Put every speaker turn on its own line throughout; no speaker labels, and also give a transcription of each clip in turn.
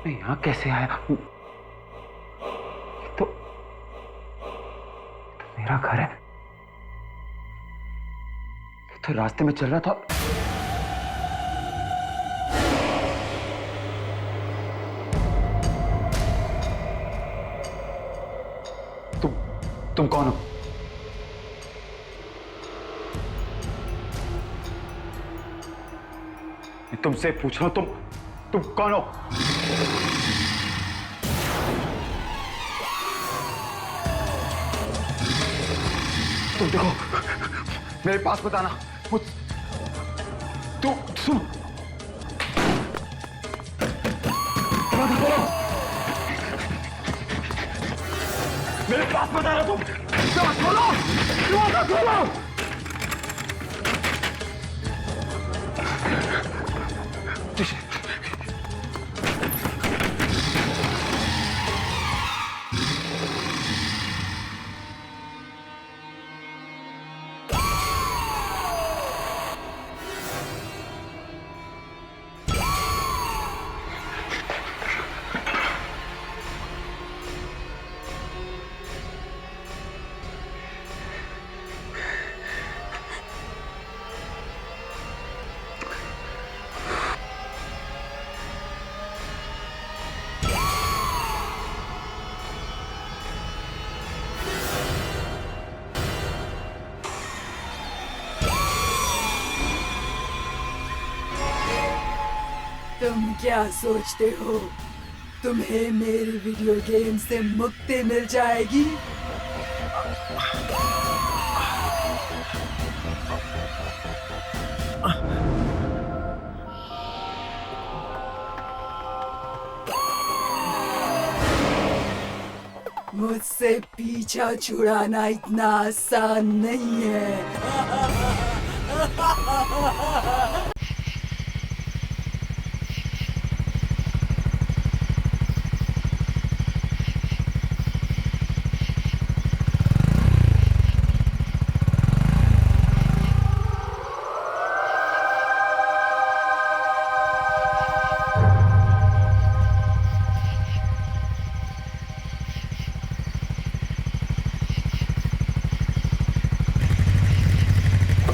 मैं यहाँ कैसे आया? ये तो मेरा घर है। तो रास्ते में चल रहा था। तुम कौन हो? मैं तुमसे पूछ रहा हूं, तुम कौन हो? तुम देखो, मेरे पास मत आना। तू सुन, मेरे पास मत आना। तुम खोलो, खोलो।
तुम क्या सोचते हो तुम्हें मेरी वीडियो गेम से मुक्ति मिल जाएगी? मुझसे पीछा छुड़ाना इतना आसान नहीं है।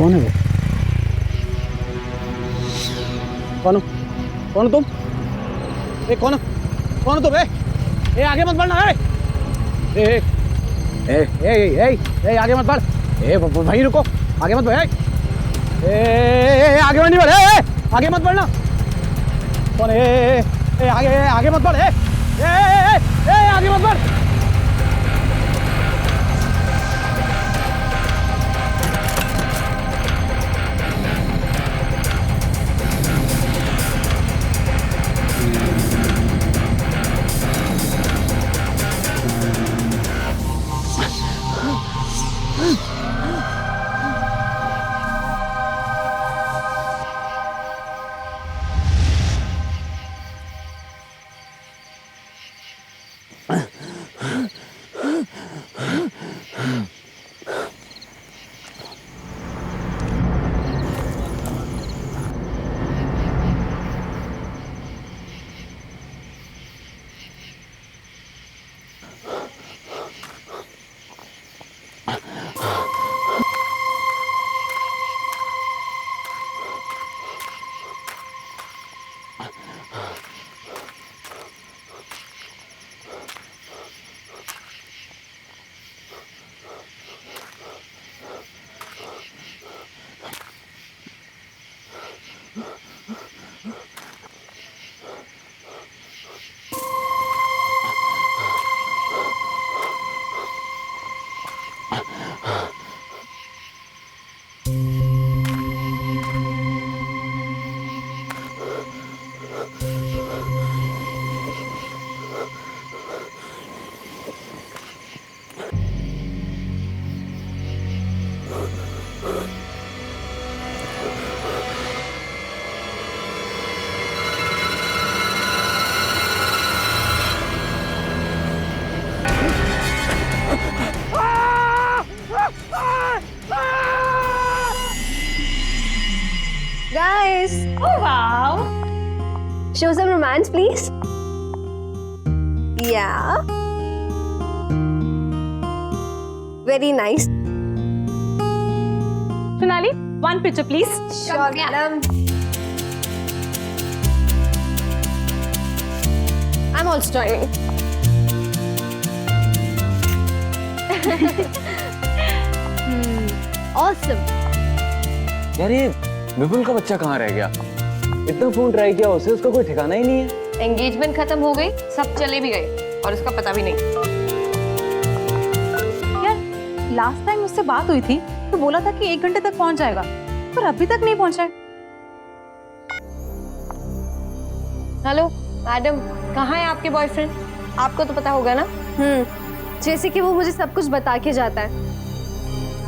कौन है वो? कौन हो? कौन हो तुम? कौन हो तुम? आगे मत बढ़ना। आगे मत बढ़। वहीं रुको, आगे मत बढ़। आगे नहीं बढ़े, आगे मत बढ़ना। कौन है? आगे मत बढ़। आगे मत बढ़।
Guys!
Oh, wow!
Show some romance, please. Yeah. Very nice.
Sonali, one picture, please.
Sure, madam. I'm also joining. Awesome.
यार ये विपुल का बच्चा कहाँ रह गया? इतना फोन ट्राई किया उसे, उसका कोई ठिकाना ही नहीं है।
एंगेजमेंट खत्म हो गई, सब चले भी गए और उसका पता भी नहीं।
यार लास्ट टाइम उससे बात हुई थी तो बोला था कि 1 घंटे तक पहुंच जाएगा, पर अभी तक नहीं पहुंचा है।
हेलो मैडम, कहाँ है आपके बॉयफ्रेंड? आपको तो पता होगा ना। जैसे कि वो मुझे सब कुछ बता के जाता है।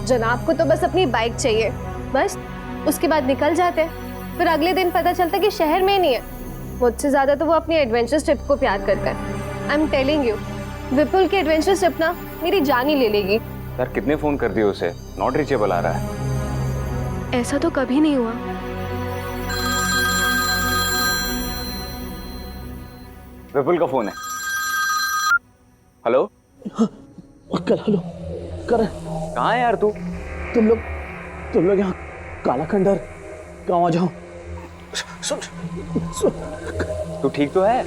जनाब को तो बस अपनी बाइक चाहिए, बस उसके बाद निकल जाते हैं। फिर अगले दिन पता चलता कि शहर में ही नहीं है। मुझसे ज्यादा तो वो अपनी एडवेंचर ट्रिप को प्यार करता है। आई एम टेलिंग यू, विपुल की एडवेंचर ट्रिप ना मेरी जान ही ले लेगी।
यार कितने फोन कर दिए उसे, नॉट रीचेबल आ रहा है।
ऐसा तो कभी नहीं हुआ।
विपुल का फोन है। हेलो
हेलो कर।
कहाँ है यार तू?
तुम लोग यहाँ काला खंडर गाँव आ जाओ। सुन सुन,
तू ठीक तो है?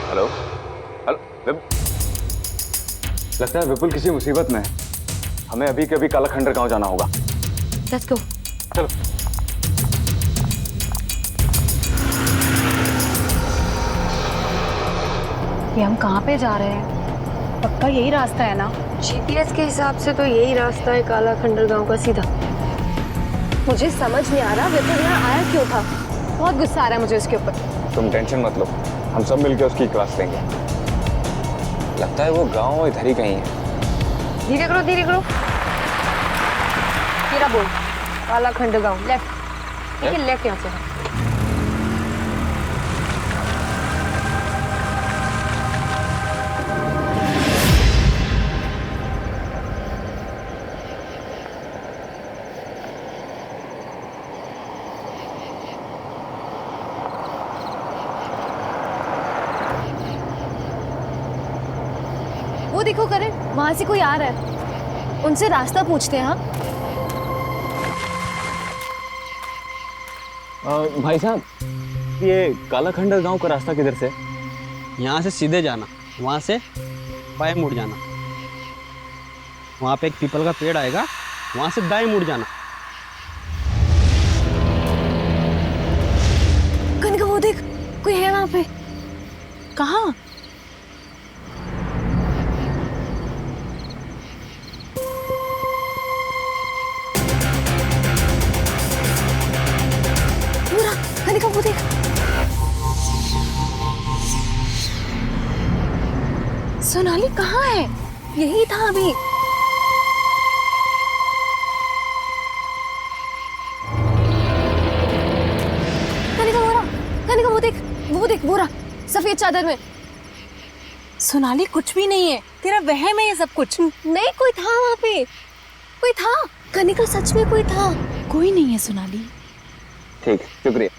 हेलो हेलो लगता है विपुल किसी मुसीबत में है। हमें अभी के अभी काला खंडर गांव जाना होगा।
Let's go.
चलो।
ये हम कहाँ पे जा रहे हैं? पक्का यही रास्ता है ना?
जीपीएस के हिसाब से तो यही रास्ता है काला खंडर गांव का सीधा। मुझे समझ नहीं आ रहा विपुल यहाँ आया क्यों था। बहुत गुस्सा आ रहा है मुझे उसके ऊपर।
तुम टेंशन मत लो, हम सब मिलकर उसकी क्लास लेंगे। लगता है वो गांव इधर ही कहीं है।
धीरे करो धीरे करो। तेरा बोल। काला खंडर गांव लेफ्ट। ठीक है, लेफ्ट यहाँ से। वो देखो करण, वहां से कोई आ रहा है। उनसे रास्ता पूछते हैं। हाँ
भाई साहब, ये काला खंडर गांव का रास्ता किधर से?
यहाँ से सीधे जाना, वहाँ से बाएं मुड़ जाना। वहाँ पे एक पीपल का पेड़ आएगा, वहाँ से दाएं मुड़ जाना।
कनिका वो देख, कोई है वहाँ पे।
कहाँ?
कनिका वो देख। सोनाली कहाँ है? यही था अभी। कनिका वो रहा, कनिका वो देख वो रहा सफेद चादर में।
सोनाली कुछ भी नहीं है, तेरा वहम है ये सब कुछ।
नहीं, कोई था वहाँ पे, कोई था। कनिका सच में कोई था।
कोई नहीं है सोनाली।
ठीक, शुक्रिया।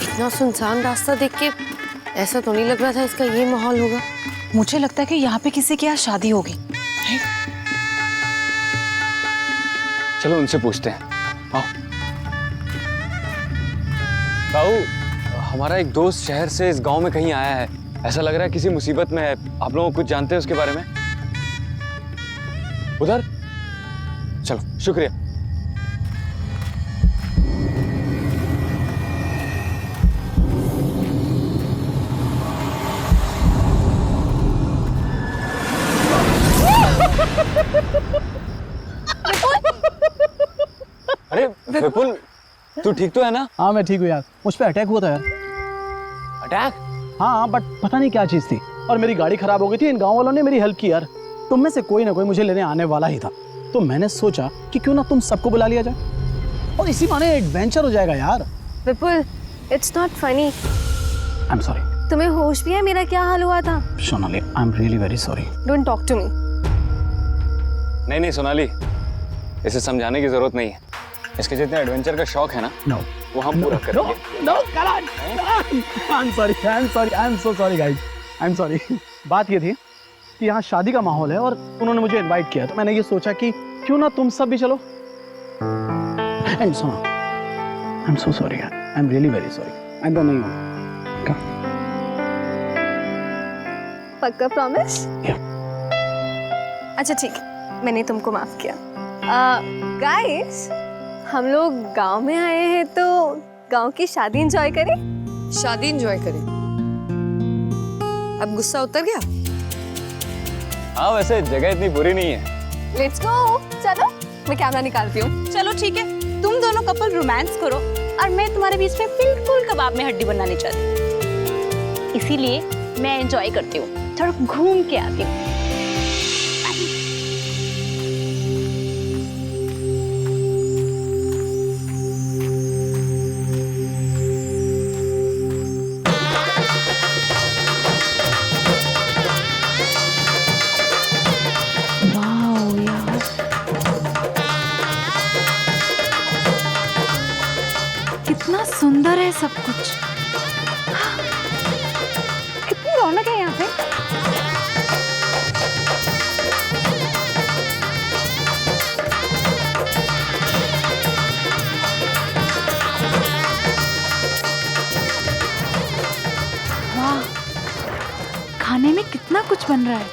इतना सुनसान रास्ता देख के ऐसा तो नहीं लग रहा था इसका ये माहौल होगा।
मुझे लगता है कि यहाँ पे किसी की यहाँ शादी होगी।
चलो उनसे पूछते हैं। आओ। ताऊ, हमारा एक दोस्त शहर से इस गांव में कहीं आया है। ऐसा लग रहा है किसी मुसीबत में है। आप लोग कुछ जानते हैं उसके बारे में? उधर चलो, शुक्रिया। अरे विपुल, तू ठीक तो है ना?
हाँ मैं ठीक हूँ यार, मुझ पे अटैक हुआ था यार।
अटैक?
हाँ बट पता नहीं क्या चीज़ थी, और मेरी गाड़ी खराब हो गई थी। इन गाँव वालों ने मेरी हेल्प की यार। तुम में से कोई ना कोई मुझे लेने आने वाला ही था, तो मैंने सोचा कि क्यों ना तुम सबको बुला लिया जाए और इसी बहाने एडवेंचर हो जाएगा यार।
Vipul, it's not funny.
I am sorry.
तुम्हें होश भी है मेरा क्या हाल हुआ था?
Sonali, I am really very sorry.
Don't talk to me.
नहीं सोनाली, इसे समझाने की जरूरत नहीं है। इसके जितने एडवेंचर का शौक है ना,
नो
वो हम पूरा करेंगे।
No Karan, I am sorry, I am sorry, I am so sorry guys, I am sorry. बात ये थी कि यहाँ शादी का माहौल है और उन्होंने मुझे इनवाइट किया, तो मैंने ये सोचा कि क्यों ना तुम सब भी चलो। एंड सुनो, आई am so sorry, I am really very sorry. I don't know.
पक्का प्रॉमिस?
Yeah.
अच्छा ठीक है, मैंने तुमको माफ किया। गाइस, हम लोग गांव में आए हैं तो गांव की शादी एंजॉय करें।
शादी एंजॉय करें। अब गुस्सा उतर गया?
हाँ वैसे जगह इतनी बुरी नहीं है।
लेट्स गो, चलो मैं कैमरा निकालती हूँ।
चलो ठीक है, तुम दोनों कपल रोमांस करो और मैं तुम्हारे बीच में बिल्कुल कबाब में हड्डी बनानी चाहती, इसीलिए मैं एंजॉय करती हूँ, थोड़ा घूम के आती हूँ। कितना सुंदर है सब कुछ, कितनी रौनक है यहाँ पे। वाह, खाने में कितना कुछ बन रहा है।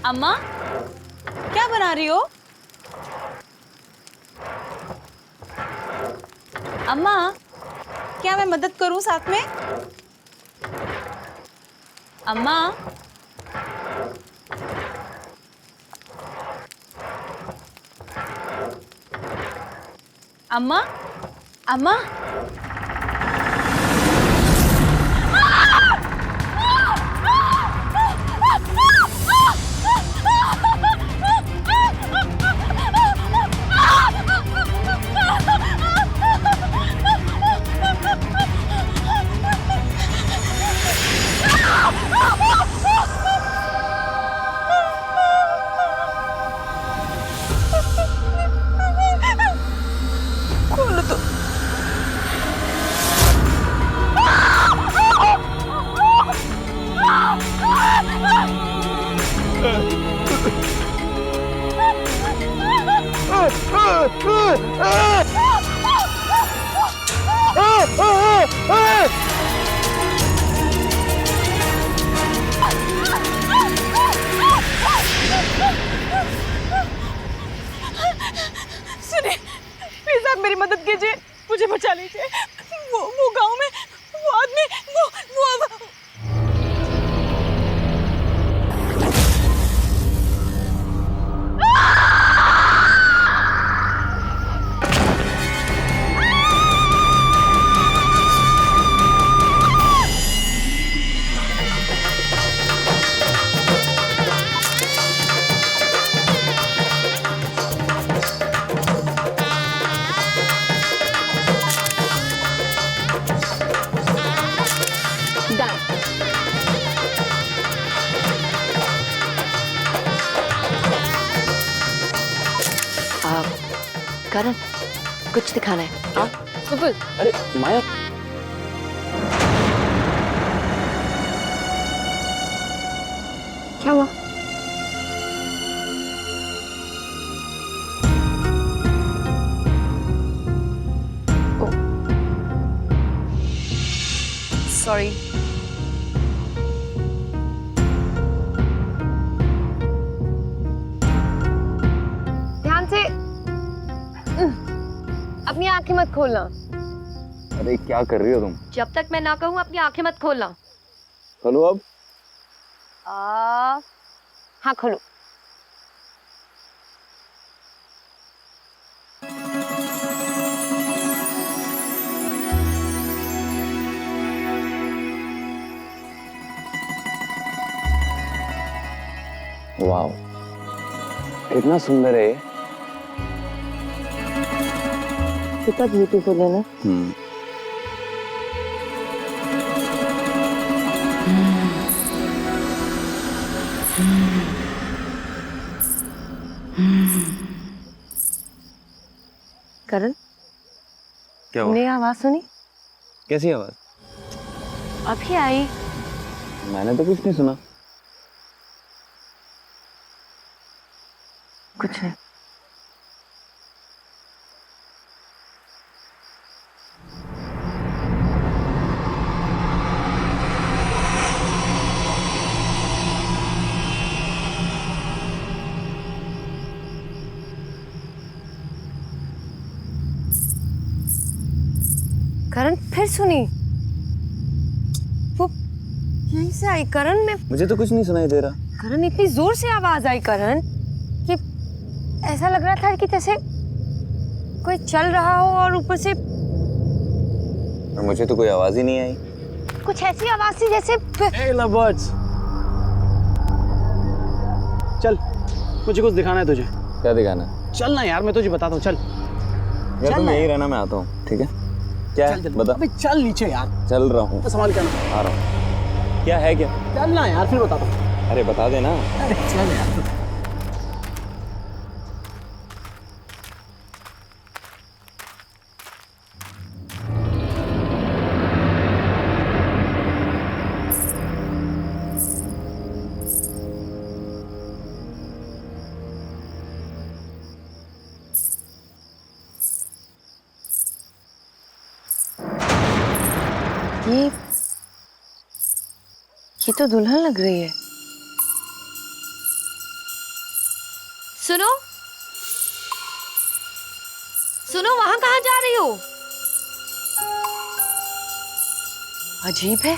अम्मा, क्या बना रही हो? अम्मा, क्या मैं मदद करूं साथ में? अम्मा, अम्मा, अम्मा, सुनिए, प्लीज आप मेरी मदद कीजिए, मुझे बचा लीजिए। वो गांव में वो आदमी वो
करण, कुछ दिखाना है। आओ।
विपुल,
अरे माया,
क्या हुआ? सॉरी। ध्यान से, अपनी आंखें मत खोलना।
अरे क्या कर रही हो तुम?
जब तक मैं ना कहूँ अपनी आंखें मत खोलना।
खोलो अब।
हाँ खोलो।
वाह, कितना सुंदर है ये।
कितना ब्यूटीफुल है ना। करण,
क्या हुआ?
तुमने ये आवाज सुनी?
कैसी आवाज?
अभी आई।
मैंने तो कुछ नहीं सुना।
कुछ नहीं। करण फिर सुनी? वो यहीं से आई करण। में
मुझे तो कुछ नहीं सुनाई दे रहा।
करण इतनी जोर से आवाज आई करण कि ऐसा लग रहा था कि जैसे कोई चल रहा हो और ऊपर से
और मुझे तो कोई आवाज ही नहीं आई।
कुछ ऐसी आवाज थी जैसे
Hey lovebirds, चल मुझे कुछ दिखाना है तुझे।
क्या दिखाना है?
चल ना यार, मैं तुझे बताता हूँ। चल
यार
चल
तुम
ना।
यहीं रहना, मैं आता हूँ। ठीक है? क्या है?
चल चल
बता।
अबे चल नीचे यार,
चल रहा हूँ,
संभाल के आना।
आ रहा हूँ। क्या है क्या?
चल ना यार, फिर बताता हूँ।
अरे बता देना।
अरे चल यार।
ये तो दुल्हन लग रही है। सुनो सुनो, वहां कहाँ जा रही हो? अजीब है।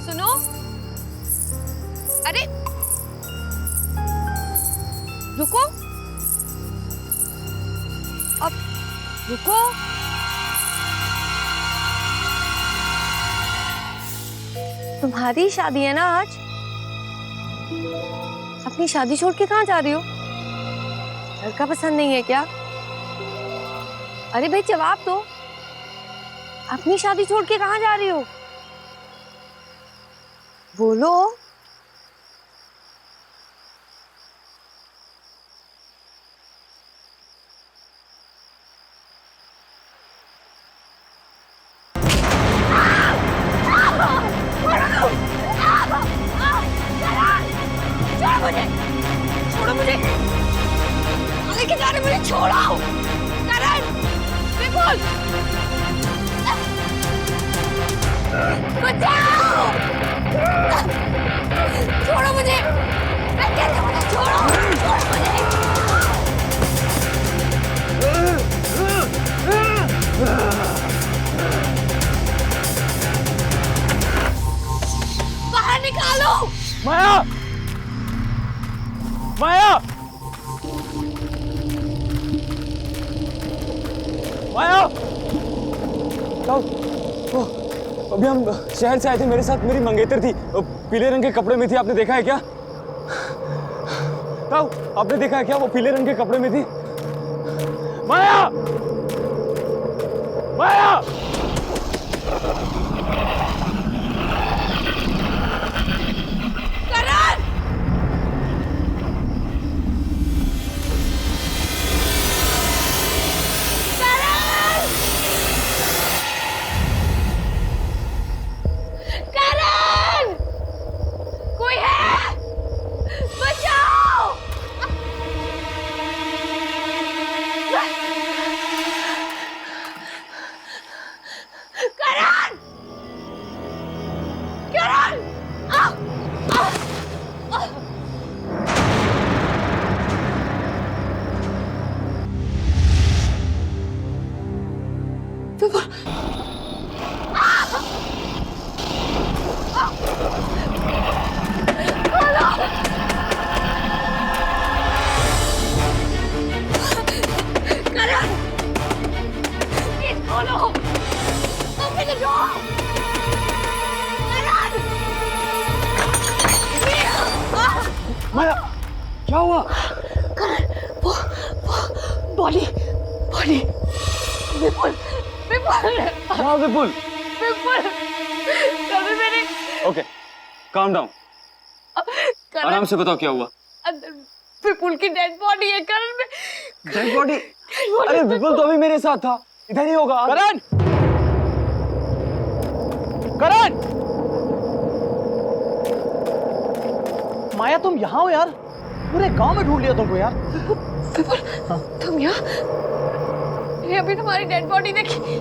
सुनो, अरे रुको, अब रुको। तुम्हारी शादी है ना आज? अपनी शादी छोड़ के कहाँ जा रही हो? लड़का पसंद नहीं है क्या? अरे भाई जवाब दो, अपनी शादी छोड़ के कहाँ जा रही हो? बोलो। छोड़ो मुझे, लेके जा रहे मुझे, छोड़ो करण, बिल्कुल बचाओ, छोड़ो मुझे, मैं कहती हूँ मुझे छोड़ो, छोड़ो मुझे। बाहर निकालो।
माया, माया, माया।
अभी हम शहर से आए थे, मेरे साथ मेरी मंगेतर थी, पीले रंग के कपड़े में थी। आपने देखा है क्या? ताऊ, आपने देखा है क्या? वो पीले रंग के कपड़े में थी।
माया, माया।
करण, करण, कोई है? बचाओ! करण! करण! करण! Please, खोलो! Open the door!
कहाँ विपुल?
विपुल, कभी मैंने
ओके, काम डाउन, आराम से बताओ क्या हुआ।
अंदर विपुल की डेड बॉडी है करण में।
Dead body? अरे विपुल तो अभी मेरे साथ था, इधर ही होगा।
करण, करण, माया तुम यहाँ हो यार? पूरे गांव में ढूंढ लिया तुमको यार।
विपुल, तुम यहाँ? ये अभी तुम्हारी डेड बॉडी देखी,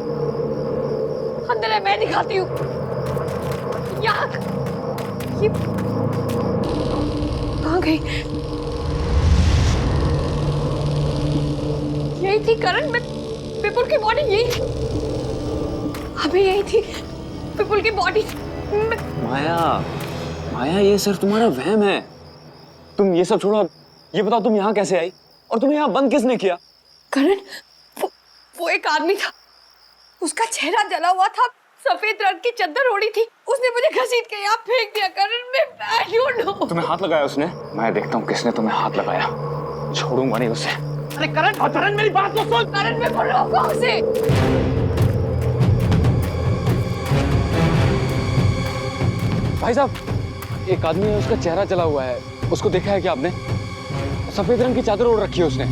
अंदर है, मैं दिखाती हूँ। यहाँ ये कहाँ गई? यही थी करण में, विपुल की बॉडी यही थी, अभी यही थी विपुल की बॉडी।
माया, माया ये सिर्फ तुम्हारा वहम है। तुम ये सब छोड़ो, अब ये बताओ तुम यहाँ कैसे आई और तुम्हें यहाँ बंद किसने किया?
करण, वो एक आदमी था, उसका चेहरा जला हुआ था, सफेद रंग की चादर ओढ़ी थी, उसने मुझे घसीट के यहाँ फेंक दिया। करण मैं I don't know।
तुम्हें हाथ लगाया उसने? मैं देखता हूँ किसने तुम्हें हाथ लगाया, छोड़ूंगा नहीं उसे।
अरे करण, करण मेरी बात तो सुन।
करण मैं बोल रहा हूँ उसे।
भाई साहब, एक आदमी है, उसका चेहरा जला हुआ है, उसको देखा है क्या आपने? सफेद रंग की चादर ओढ़ रखी है उसने।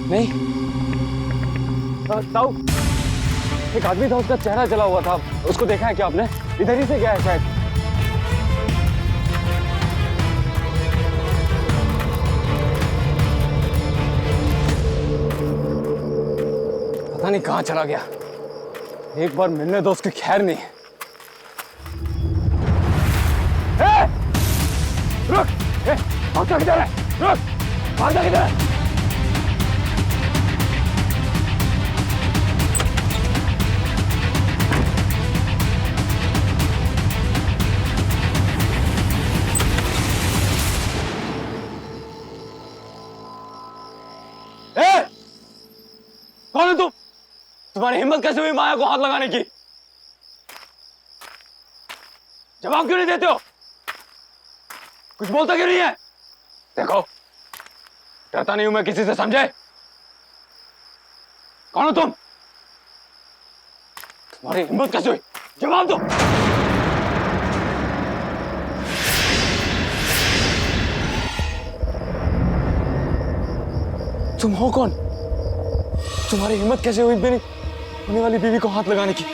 नहीं ताऊ, एक आदमी था, उसका चेहरा जला हुआ था, उसको देखा है क्या आपने? इधर ही से गया है शायद। पता नहीं कहाँ चला गया, एक बार मिलने दो, उसकी खैर नहीं। रुक, भागता किधर है? रुक, भागता किधर है? कौन है तुम? तुम्हारी हिम्मत कैसे हुई माया को हाथ लगाने की? जवाब क्यों नहीं देते हो? कुछ बोलता क्यों नहीं है? देखो, डरता नहीं हूं मैं किसी से, समझे? कौन हो तुम? तुम्हारी हिम्मत कैसे हुई? जवाब दो। तुम हो कौन? तुम्हारी हिम्मत कैसे हुई मेरी होने वाली बीवी को हाथ लगाने की?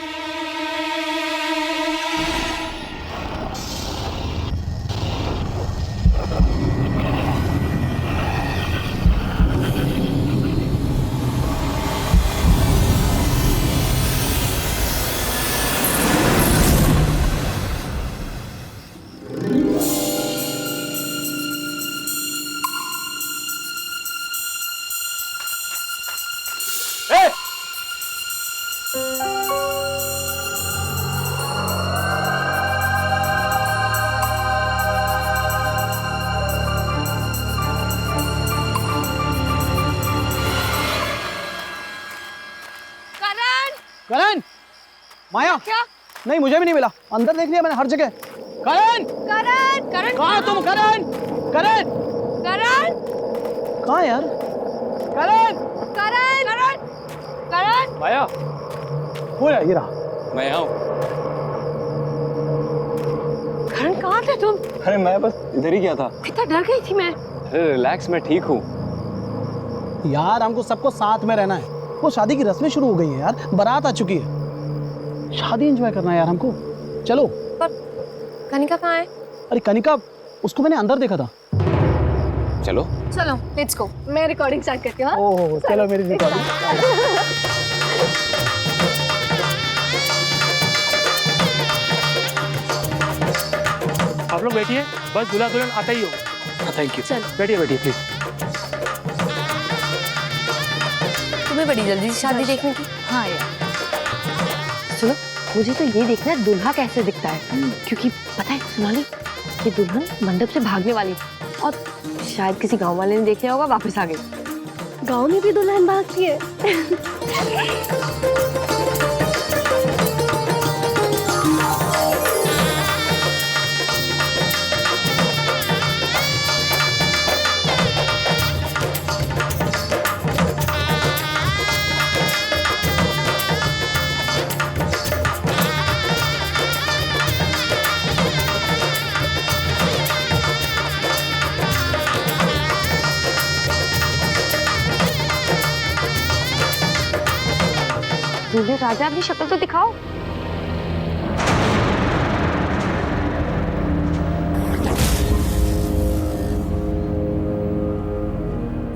करण, माया
क्या?
नहीं, मुझे भी नहीं मिला, अंदर देख लिया मैंने हर जगह। करण,
करण, करण
कहाँ तुम? करण, करण,
करण,
कहाँ यार? करण,
करण, करण, करण।
माया,
हो रहा ये रहा।
मैं यहाँ हूं।
करण कहाँ थे तुम?
अरे मैं बस इधर ही गया था।
कितना डर गई थी मैं।
अरे रिलैक्स, मैं ठीक हूँ।
यार हमको सबको साथ में रहना है, वो शादी की रस्में शुरू हो गई है यार, बारात आ चुकी है, शादी एंजॉय करना है यार हमको। चलो।
पर कनिका कहाँ है?
अरे कनिका, उसको मैंने अंदर देखा था।
चलो
चलो लेट्स गो, मैं रिकॉर्डिंग स्टार्ट करती हूँ।
ओह चलो मेरी रिकॉर्डिंग।
आप लोग बैठिए, बस दूल्हा दुल्हन आता ही होगा।
Thank you.
बैठिए बैठिए प्लीज।
तुम्हें बड़ी जल्दी से शादी देखने की?
हाँ यार,
सुनो, मुझे तो ये देखना है दूल्हा कैसे दिखता है, क्योंकि पता है सोनाली, ये दुल्हन मंडप से भागने वाली थी और शायद किसी गांव वाले ने देख लिया होगा, वापस आ गई। गांव में भी दुल्हन भागती है। दूल्हे राजा अपनी शक्ल तो दिखाओ।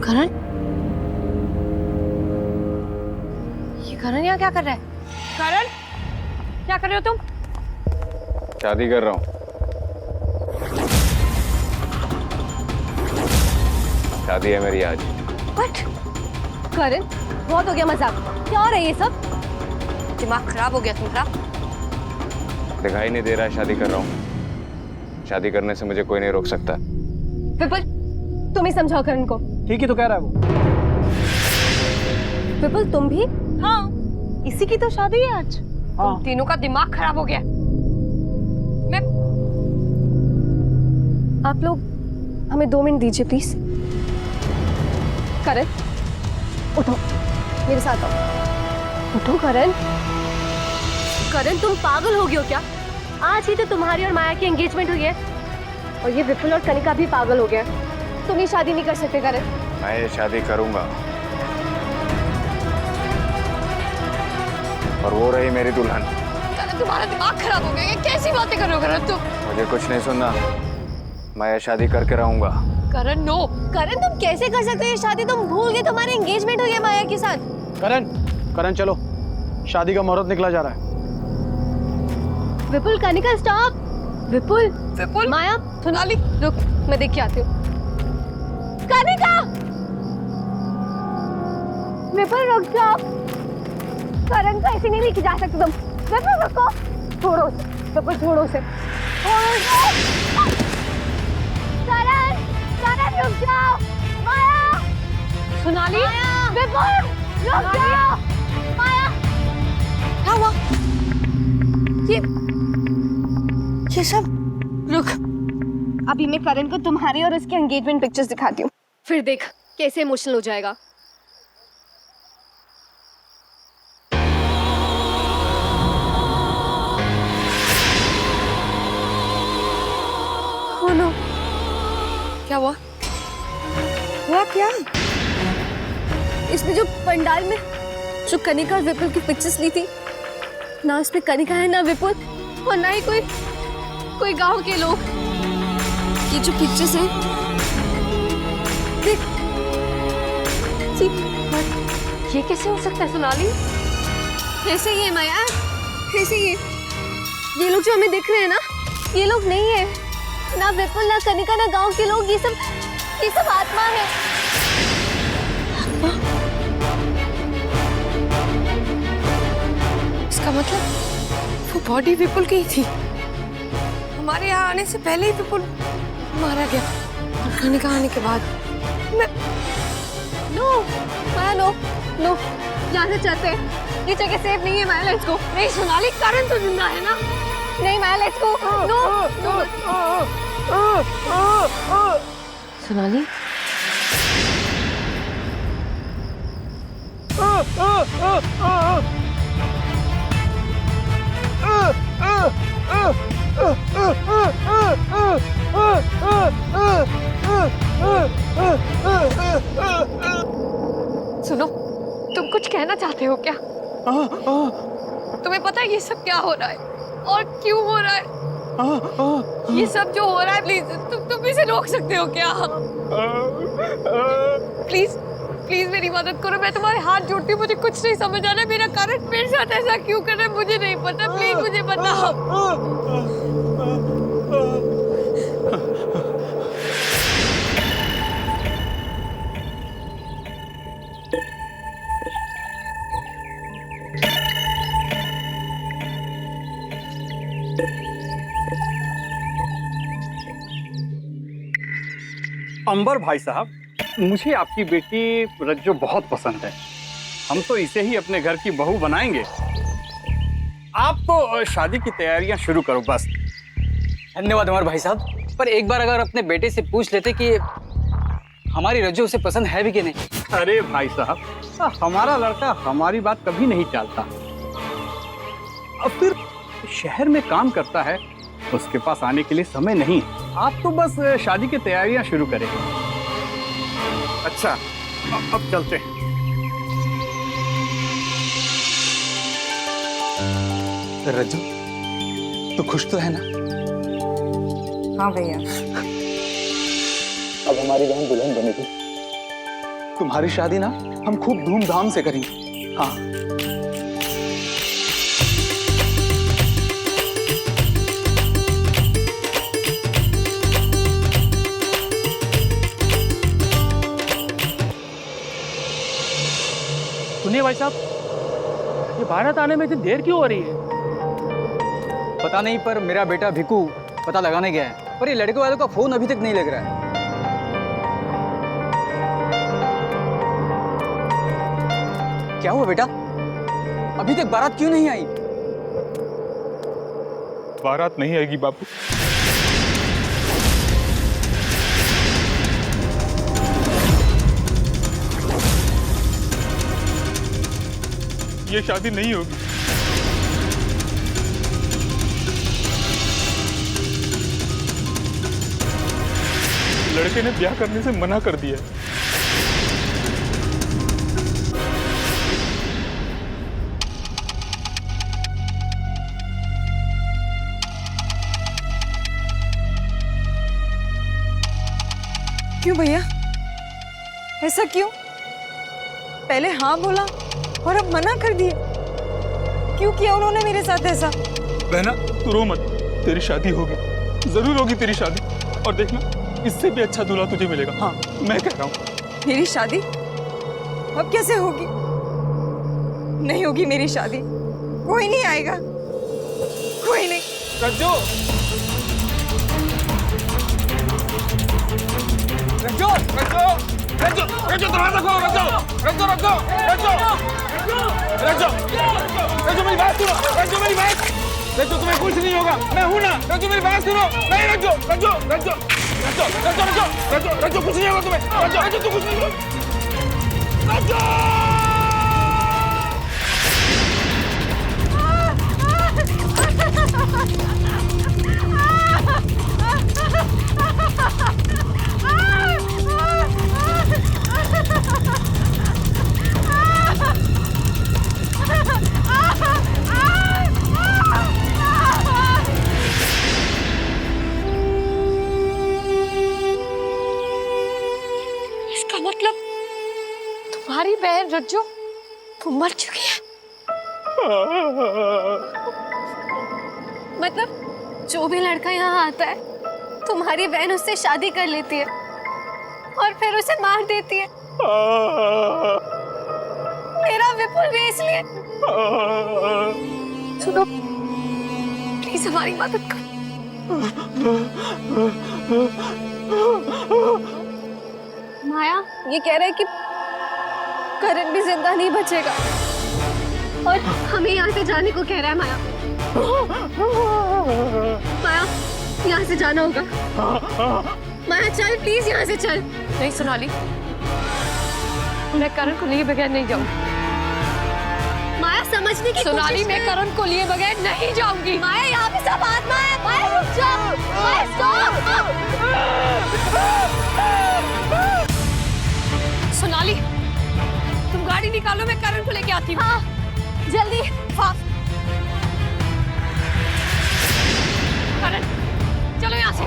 करण, ये करण यहाँ क्या कर रहा है? करण, क्या कर रहे हो तुम?
शादी कर रहा हूँ। शादी है मेरी आज।
What? करण, बहुत हो गया मजाक। क्या हो रहा है ये सब? दिमाग खराब हो गया तुम्हारा?
दिखाई नहीं दे रहा है शादी कर रहा हूँ। शादी करने से मुझे कोई नहीं रोक सकता।
विपुल, तुम ही समझाओ करण को।
ठीक ही तो कह रहा है वो।
विपुल, तुम भी?
हाँ, इसी की तो शादी है आज।
हाँ।
तुम तीनों का दिमाग खराब हो गया। मैं आप लोग हमें 2 मिनट दीजिए प्लीज। करण, उठो, मेरे साथ आओ। उठो करण। करण, तुम पागल हो गए हो क्या? आज ही तो तुम्हारी और माया की एंगेजमेंट हुई है और ये विपुल और कनिका भी पागल हो गया। तुम ये शादी नहीं कर सकते करण।
मैं ये शादी करूंगा और वो रही मेरी दुल्हन।
करण, तुम्हारा दिमाग खराब हो गया। कैसी बातें कर रहे हो करण तुम?
मुझे कुछ नहीं सुनना, मैं ये शादी करके रहूंगा।
करण, नो। करण, तुम कैसे कर सकते हो ये शादी? तुम भूल गए तुम्हारी एंगेजमेंट हुई है माया के साथ।
करण चलो, शादी का मुहूर्त निकला जा रहा है।
विपुल, कनिका स्टॉप। विपुल, विपुल, माया, सोनाली, रुक, मैं देख के आती हूँ। कनिका! विपुल, रुक जाओ। करण को ऐसे नहीं लेके जा सकते तुम। विपुल, रुको। छोड़ो उसे। विपुल, छोड़ो उसे। छोड़ो उसे। करण, करण, रुक जाओ। माया! सोनाली, विपुल, रुक जाओ। माया! क्या हुआ? ये सब रुक। अभी मैं करण को तुम्हारी और उसकी एंगेजमेंट पिक्चर्स दिखाती हूँ, फिर देख कैसे इमोशनल हो जाएगा। Oh no! क्या हुआ? हुआ क्या? इसमें जो पंडाल में जो कनिका और विपुल की पिक्चर्स ली थी, ना उसमें कनिका है ना विपुल और ना ही कोई गांव के लोग। ये जो पिक्चर्स हैं, देख, ये कैसे हो सकता है सोनाली? कैसे ये माया? कैसे ये लोग जो हमें दिख रहे हैं ना, ये लोग नहीं है। ना विपुल, ना कनिका, ना गांव के लोग। ये सब आत्मा है। आत्मा? इसका मतलब वो बॉडी विपुल की ही थी। हमारे यहाँ आने से पहले ही विपुल मारा गया और कनिका आने के बाद। नो माया, नो नो, यहाँ से चलते हैं। ये जगह सेफ नहीं है माया, लेट्स गो। नहीं सोनाली, करण तो जिंदा है ना? नहीं माया, लेट्स गो। नो
सोनाली,
सुनो, तुम कुछ कहना चाहते हो क्या? तुम्हें पता है ये सब क्या हो रहा है और क्यों हो रहा है? ये सब जो हो रहा है, प्लीज तुम इसे रोक सकते हो क्या? प्लीज प्लीज मेरी मदद करो, मैं तुम्हारे हाथ जोड़ती हूँ। मुझे कुछ नहीं समझ आ रहा है, मेरा कारण मेरे साथ ऐसा क्यों कर रहा है मुझे नहीं पता। प्लीज मुझे बताओ।
अंबर भाई साहब, मुझे आपकी बेटी रज्जो बहुत पसंद है। हम तो इसे ही अपने घर की बहू बनाएंगे। आप तो शादी की तैयारियां शुरू करो बस।
धन्यवाद अमर भाई साहब, पर एक बार अगर अपने बेटे से पूछ लेते कि हमारी रज्जो उसे पसंद है भी कि नहीं।
अरे भाई साहब, हमारा लड़का हमारी बात कभी नहीं टालता। अब फिर शहर में काम करता है, उसके पास आने के लिए समय नहीं। आप तो बस शादी की तैयारियां शुरू करें। अच्छा, अब चलते हैं।
रज्जू, तो खुश तो है ना?
हाँ भैया।
अब हमारी बहन दुल्हन बनेगी। तुम्हारी शादी ना हम खूब धूमधाम से करेंगे। हाँ।
सुनिए भाई साहब, ये भारत आने में इतनी देर क्यों हो रही है?
पता नहीं, पर मेरा बेटा भिकू पता लगाने गया है, पर ये लड़के वालों का फोन अभी तक नहीं लग रहा है। क्या हुआ बेटा? अभी तक बारात क्यों नहीं आई?
बारात नहीं आएगी बापू। ये शादी नहीं होगी। लड़के ने ब्याह करने से मना कर दिया है।
क्यों भैया, ऐसा क्यों? पहले हाँ बोला और अब मना कर दिया। क्यों किया उन्होंने मेरे साथ ऐसा?
बहना तू रो मत, तेरी शादी होगी, जरूर होगी तेरी शादी। और देखना, इससे भी अच्छा दूल्हा तुझे मिलेगा। हाँ, मैं कह रहा हूँ।
मेरी शादी अब कैसे होगी? नहीं होगी मेरी शादी, कोई नहीं आएगा, कोई नहीं।
रज्जू, रज्जू, रज्जू, रज्जू, रज्जू, दरवाजा खोलो। रज्जू, रज्जू, रज्जू, रज्जू, रज्जू, रज्जू, मेरी बात सुनो। रज्जू, मेरी बात। रज्जू, तुम्हें कुछ नहीं होगा, मैं हूं ना। रज्जू, मेरी बात सुनो। नहीं रज्जू, रज्जू, रज्जू, रज्जू, रज्जू, रज्जू, रज्जू, रज्जू, कुछ नहीं होगा तुम्हें। रज्जू, रज्जू, तू कुछ नहीं होगा। रज्जू!
इसका मतलब तुम्हारी बहन रज्जू वो मर चुकी है। मतलब जो भी लड़का यहाँ आता है तुम्हारी बहन उससे शादी कर लेती है और फिर उसे मार देती है। मेरा विपुल भी इसलिए। सुनो प्लीज हमारी मदद करो। माया ये कह रहा है कि करण भी जिंदा नहीं बचेगा और हमें यहाँ से जाने को कह रहा है। माया माया यहाँ से जाना होगा। माया चल प्लीज यहाँ से चल। नहीं सोनाली, मैं करण को लिए बगैर नहीं जाऊंगी। माया समझने की सोनाली, मैं करण को लिए बगैर नहीं जाऊंगी। माया यहाँ पे सब आत्मा है। माया रुक जाओ। माया स्टॉप। सोनाली तुम गाड़ी निकालो, मैं करण को लेके आती हूँ। हाँ जल्दी। करण चलो यहाँ से।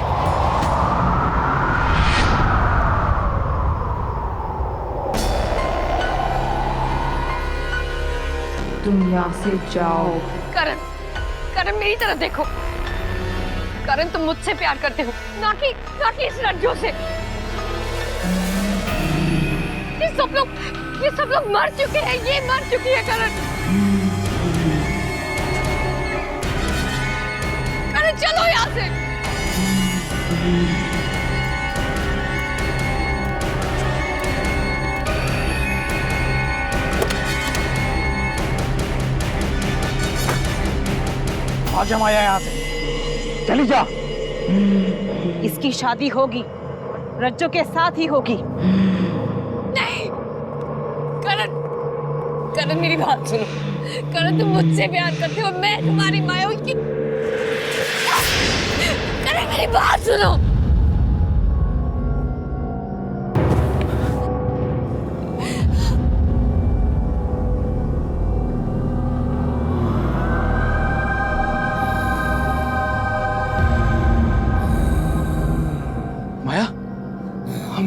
तुम यहाँ से जाओ।
करण, करण मेरी तरफ देखो। करण तुम मुझसे प्यार करते हो, ना कि इस लड़कियों से। ये सब लोग मर चुके हैं। ये मर चुकी है करण। करण चलो यहाँ से।
आ जा माया यहाँ से, चली जा।
इसकी शादी होगी, रज्जू के साथ ही होगी।
नहीं करण, करण मेरी बात सुनो। करण तुम मुझसे प्यार करते हो, मैं तुम्हारी माँ हूँ। करण मेरी बात सुनो।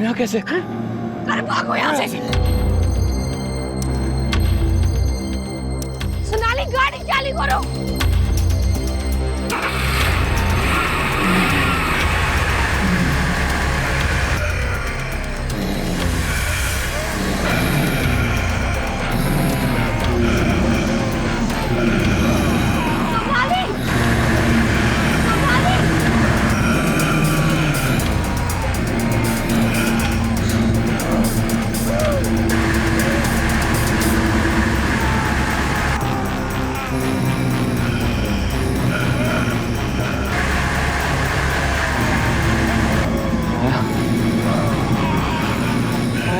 यहाँ कैसे?
अरे भागो यहाँ से। सोनाली गाड़ी चालू करो।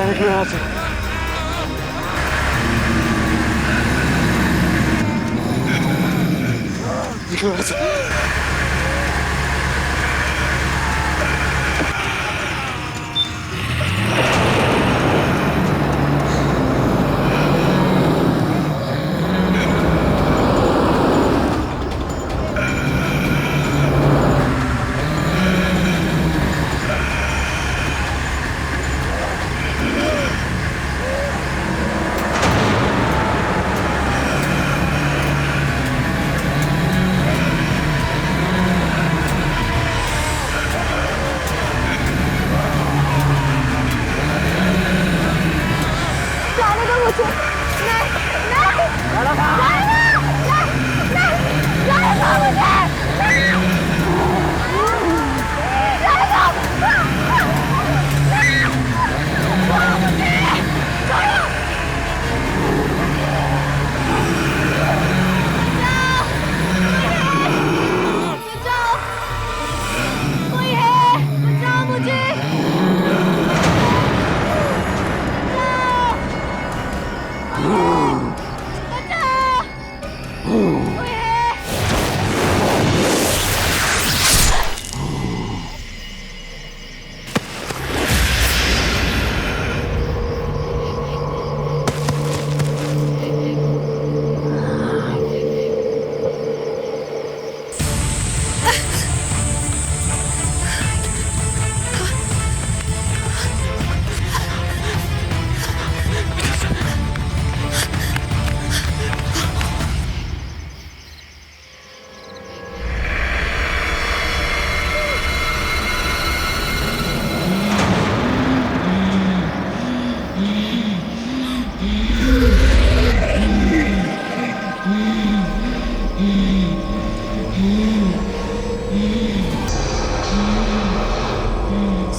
निकलो यहाँ से। निकलो यहाँ से।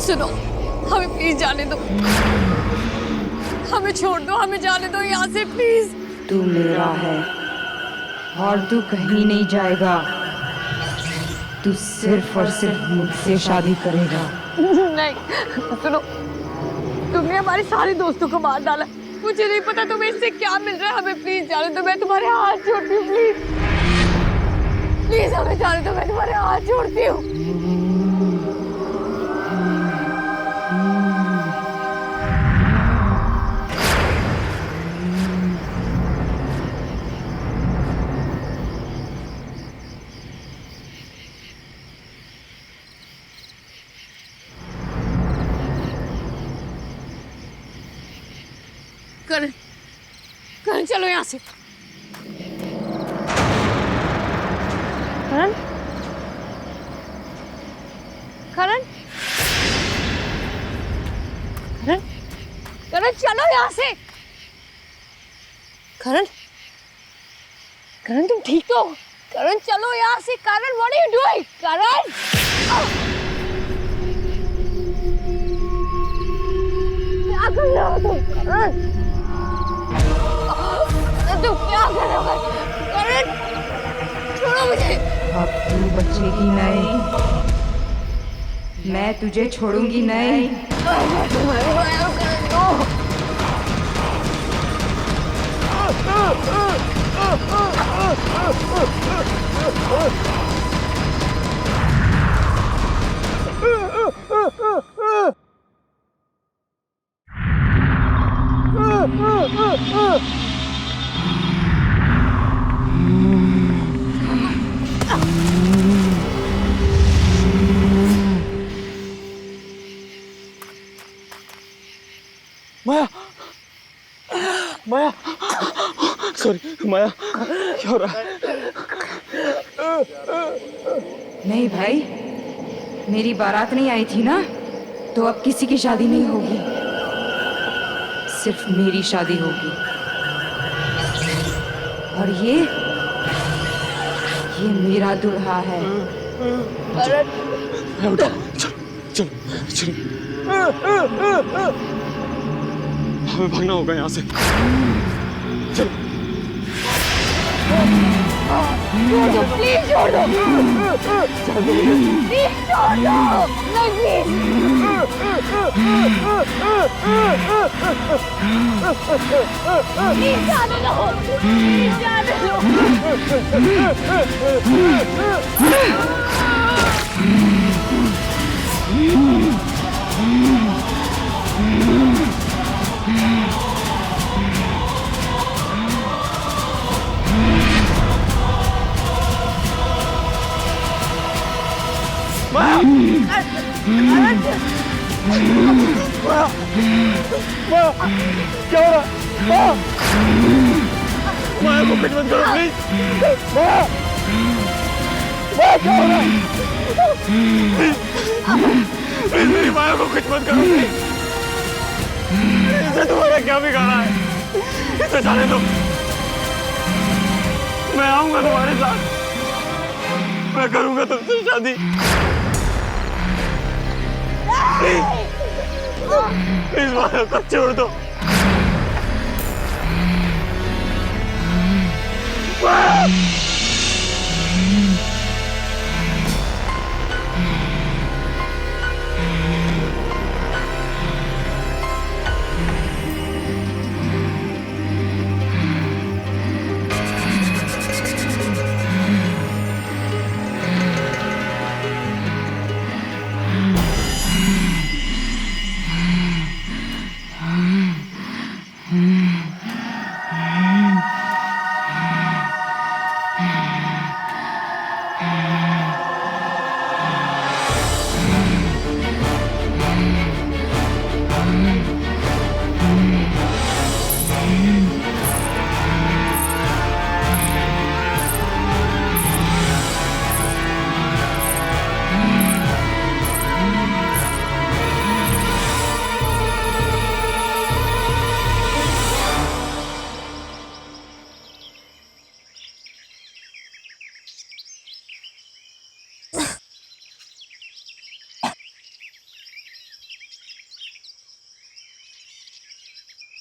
सुनो, हमें प्लीज जाने दो, हमें छोड़ दो, हमें जाने दो यहाँ से प्लीज।
तू मेरा है और तू कहीं नहीं जाएगा। तू सिर्फ और सिर्फ मुझसे शादी करेगा।
नहीं सुनो, तुमने हमारे सारे दोस्तों को मार डाला, मुझे नहीं पता तुम्हें इससे क्या मिल रहा है। हमें प्लीज जाने दो, मैं तुम्हारे हाथ जोड़ती हूँ, प्लीज प्लीज हमें जाने दो, मैं तुम्हारे हाथ जोड़ती हूँ। करण, करण चलो यहाँ से। करण, करण, करण, करण चलो यहाँ से। करण, करण तुम ठीक तो हो? करण चलो यहाँ से। करण व्हाट आर यू डूइंग? करण क्या कर रहे हो तुम? करण तुम क्या कर रहे हो? करण छोड़ो मुझे।
अब तू बचेगी नहीं, मैं तुझे छोड़ूंगी नहीं।
सॉरी माया, क्या हो रहा है?
नहीं भाई, मेरी बारात नहीं आई थी ना, तो अब किसी की शादी नहीं होगी, सिर्फ मेरी शादी होगी। और ये मेरा दूल्हा है।
चलो चलो चलो, हमें भागना होगा यहाँ से। चलो
प्लीज छोड़ दो, प्लीज छोड़ दो, नहीं प्लीज जाने दो, प्लीज जाने दो।
क्या हो रहा है? माया को कुछ मत करो प्लीज। माया, माया क्या हो रहा है? प्लीज मेरी माया को कुछ मत करो प्लीज। इसे तुम्हारा क्या बिगाड़ा है? इसे जाने दो, मैं आऊंगा तुम्हारे साथ, मैं करूंगा तुमसे शादी। प्लीज माया को छोड़ दो।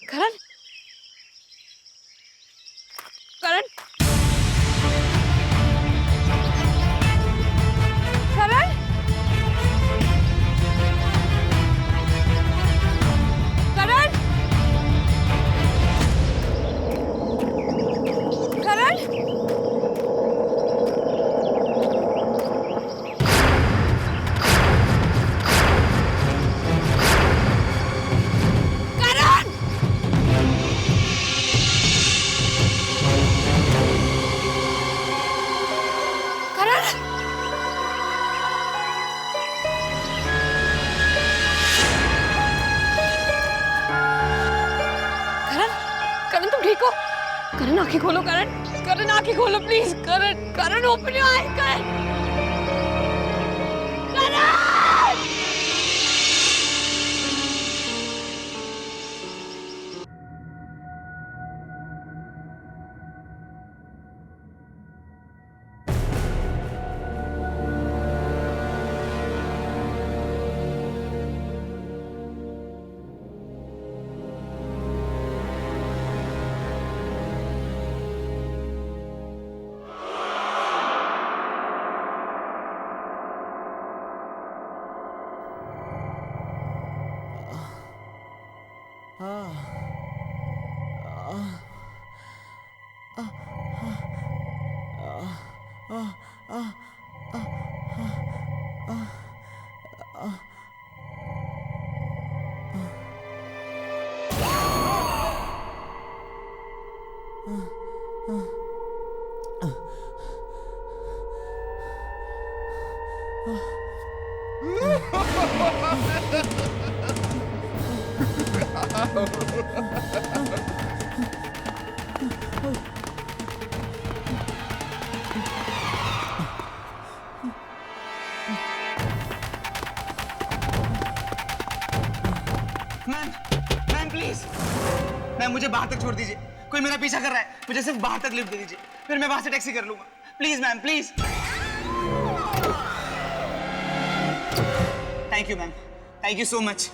करण, करण, करण, करण, करण, करण तुम ठीक हो? करण आंखें खोलो, करण, करण आंखें खोलो please, Karan, Karan open your eyes, Karan, Karan.
मुझे बाहर तक छोड़ दीजिए। कोई मेरा पीछा कर रहा है, मुझे सिर्फ बाहर तक लिफ्ट दे दीजिए, फिर मैं वहां से टैक्सी कर लूंगा। Please ma'am, please. Thank you ma'am, thank you so much.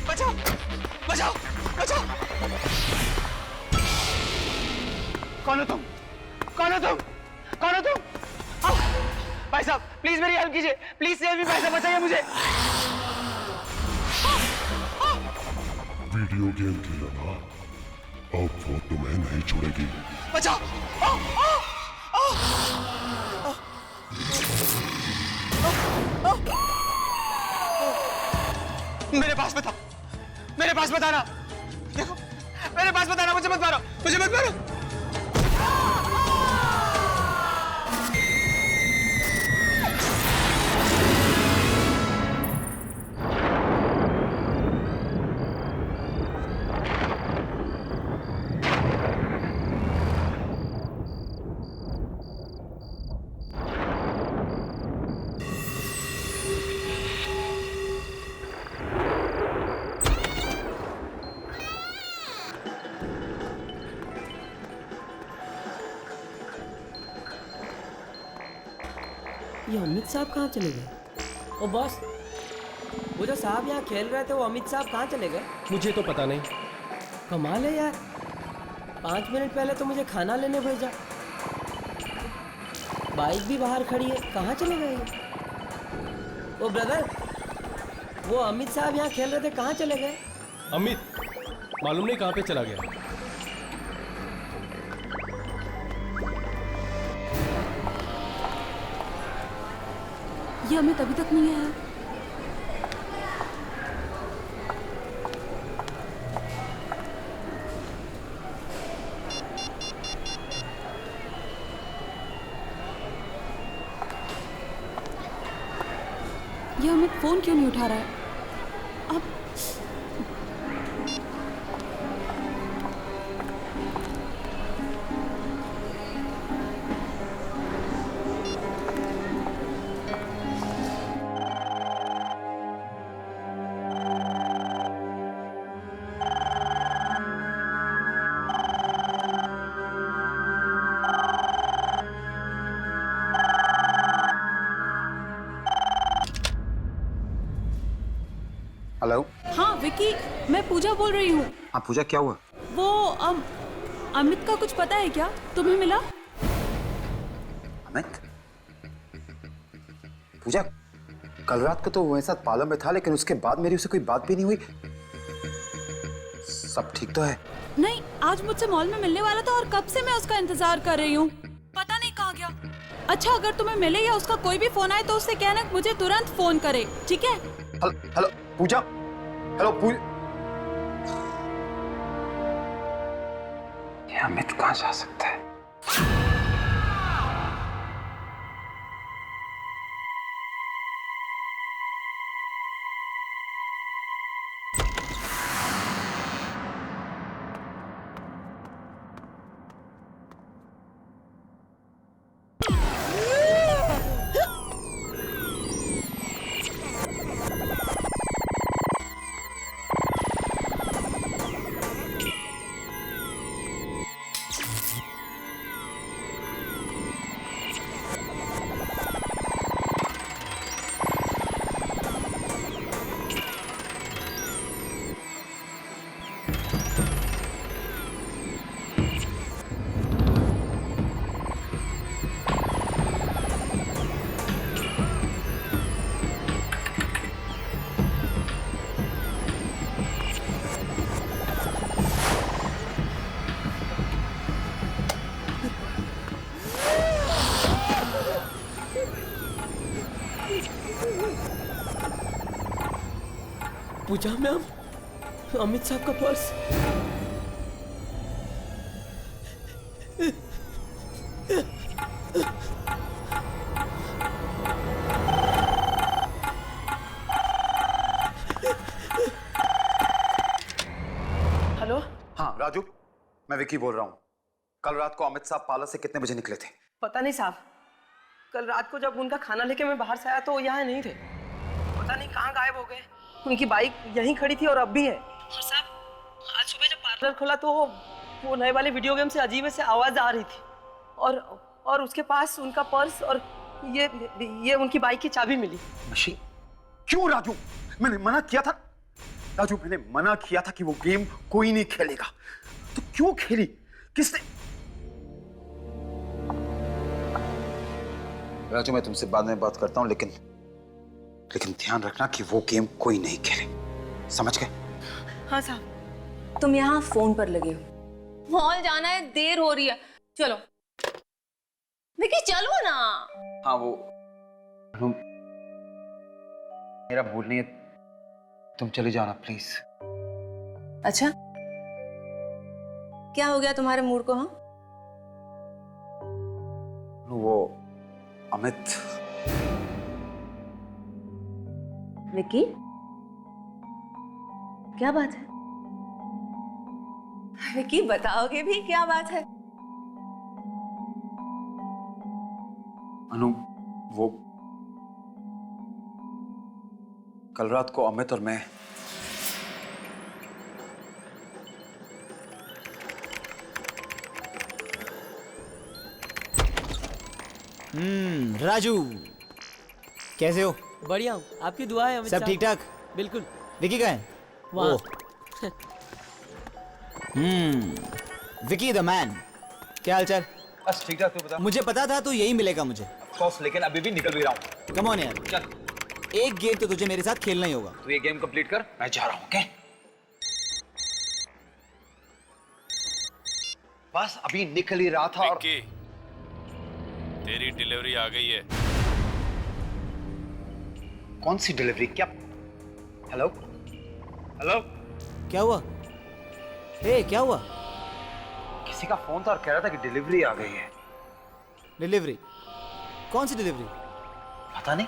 बचाओ बचाओ बचाओ। कौन हो तुम? कौन हो तुम? कौन हो तुम? भाई साहब प्लीज मेरी हेल्प कीजिए, प्लीज सेव मी भाई साहब, बचाइए मुझे।
वीडियो गेम खेला ना, अब वो तुम्हें नहीं छोड़ेगी।
बचाओ। मेरे पास बता, मेरे पास बताना। देखो मेरे पास बताना, मुझे मत मारो, मुझे मत मारो।
ये अमित साहब कहाँ चले गए? ओ बॉस, वो जो साहब यहाँ खेल रहे थे वो अमित साहब कहाँ चले गए?
मुझे तो पता नहीं।
कमाल है यार, 5 मिनट पहले तो मुझे खाना लेने भेजा, बाइक भी बाहर खड़ी है, कहाँ चले गए? ओ ब्रदर, वो अमित साहब यहाँ खेल रहे थे, कहाँ चले गए?
अमित मालूम नहीं कहाँ पे चला गया।
ये अमित अभी तक नहीं आया। ये अमित फोन क्यों नहीं उठा रहा है? अब
हेलो।
हाँ विकी, मैं पूजा बोल रही हूँ।
हाँ पूजा, क्या हुआ?
वो अमित का कुछ पता है क्या? तुम्हें मिला?
अमित? पूजा, कल रात को तो वो मेरे साथ पार्लर में था, लेकिन उसके बाद मेरी उससे कोई बात भी नहीं हुई। सब ठीक तो है?
नहीं, आज मुझसे मॉल में मिलने वाला था और कब से मैं उसका इंतजार कर रही हूँ, पता नहीं कहाँ गया। अच्छा, अगर तुम्हें मिले या उसका कोई भी फोन आए तो उससे कहना मुझे तुरंत फोन करे, ठीक है?
हेलो पूजा, हेलो पूजा। ये अमित कहाँ जा सकता है?
पूजा मैम, अमित साहब का पर्स।
राजू, मैं विकी बोल रहा हूँ। कल रात को अमित साहब पार्लर से कितने बजे निकले थे?
पता नहीं साहब, कल रात को जब उनका खाना लेके मैं बाहर से आया तो वो यहाँ नहीं थे। पता नहीं कहाँ गायब हो गए। उनकी बाइक यहीं खड़ी थी और अब भी है। और साहब आज सुबह जब पार्लर खोला तो वो नए वाले वीडियो गेम से अजीब से आवाज आ रही थी और उसके पास उनका पर्स और ये उनकी बाइक की चाबी मिली।
मशीन? क्यों राजू? मैंने मना किया था राजू, मैंने मना किया था कि वो गेम कोई नहीं खेलेगा। तो क्यों खेली? किसने? राजू, मैं तुमसे बाद में बात करता हूं, लेकिन ध्यान रखना कि वो गेम कोई नहीं खेले, समझ गए?
हाँ साहब। तुम यहाँ फोन पर लगे हो, मॉल जाना है, देर हो रही है, चलो विकी चलो ना।
हाँ वो मेरा मूड नहीं है, तुम चले जाना प्लीज।
अच्छा क्या हो गया तुम्हारे मूड को? हाँ
वो अमित।
विकी क्या बात है? विकी बताओगे भी क्या बात है?
अनु, वो कल रात को अमित और मैं
राजू कैसे हो?
बढ़िया हूँ, आपकी दुआ है।
सब ठीक ठाक?
बिल्कुल।
विकी कहाँ है?
वहाँ।
विकी द मैन, क्या हालचाल?
बस ठीक ठाक, तू बता।
मुझे पता था तू यही मिलेगा मुझे।
ऑफ कोर्स, लेकिन अभी भी निकल भी रहा हूँ।
कम ऑन यार,
चल
एक गेम तो तुझे मेरे साथ खेलना ही होगा।
तू ये गेम कंप्लीट कर, मैं जा रहा हूँ। ओके बस अभी निकल ही रहा था और
तेरी डिलीवरी आ गई है।
कौन सी डिलीवरी? क्या? हेलो हेलो,
क्या हुआ? ए क्या हुआ?
किसी का फोन था और कह रहा था कि डिलीवरी आ गई है।
डिलीवरी? कौन सी डिलीवरी?
पता नहीं।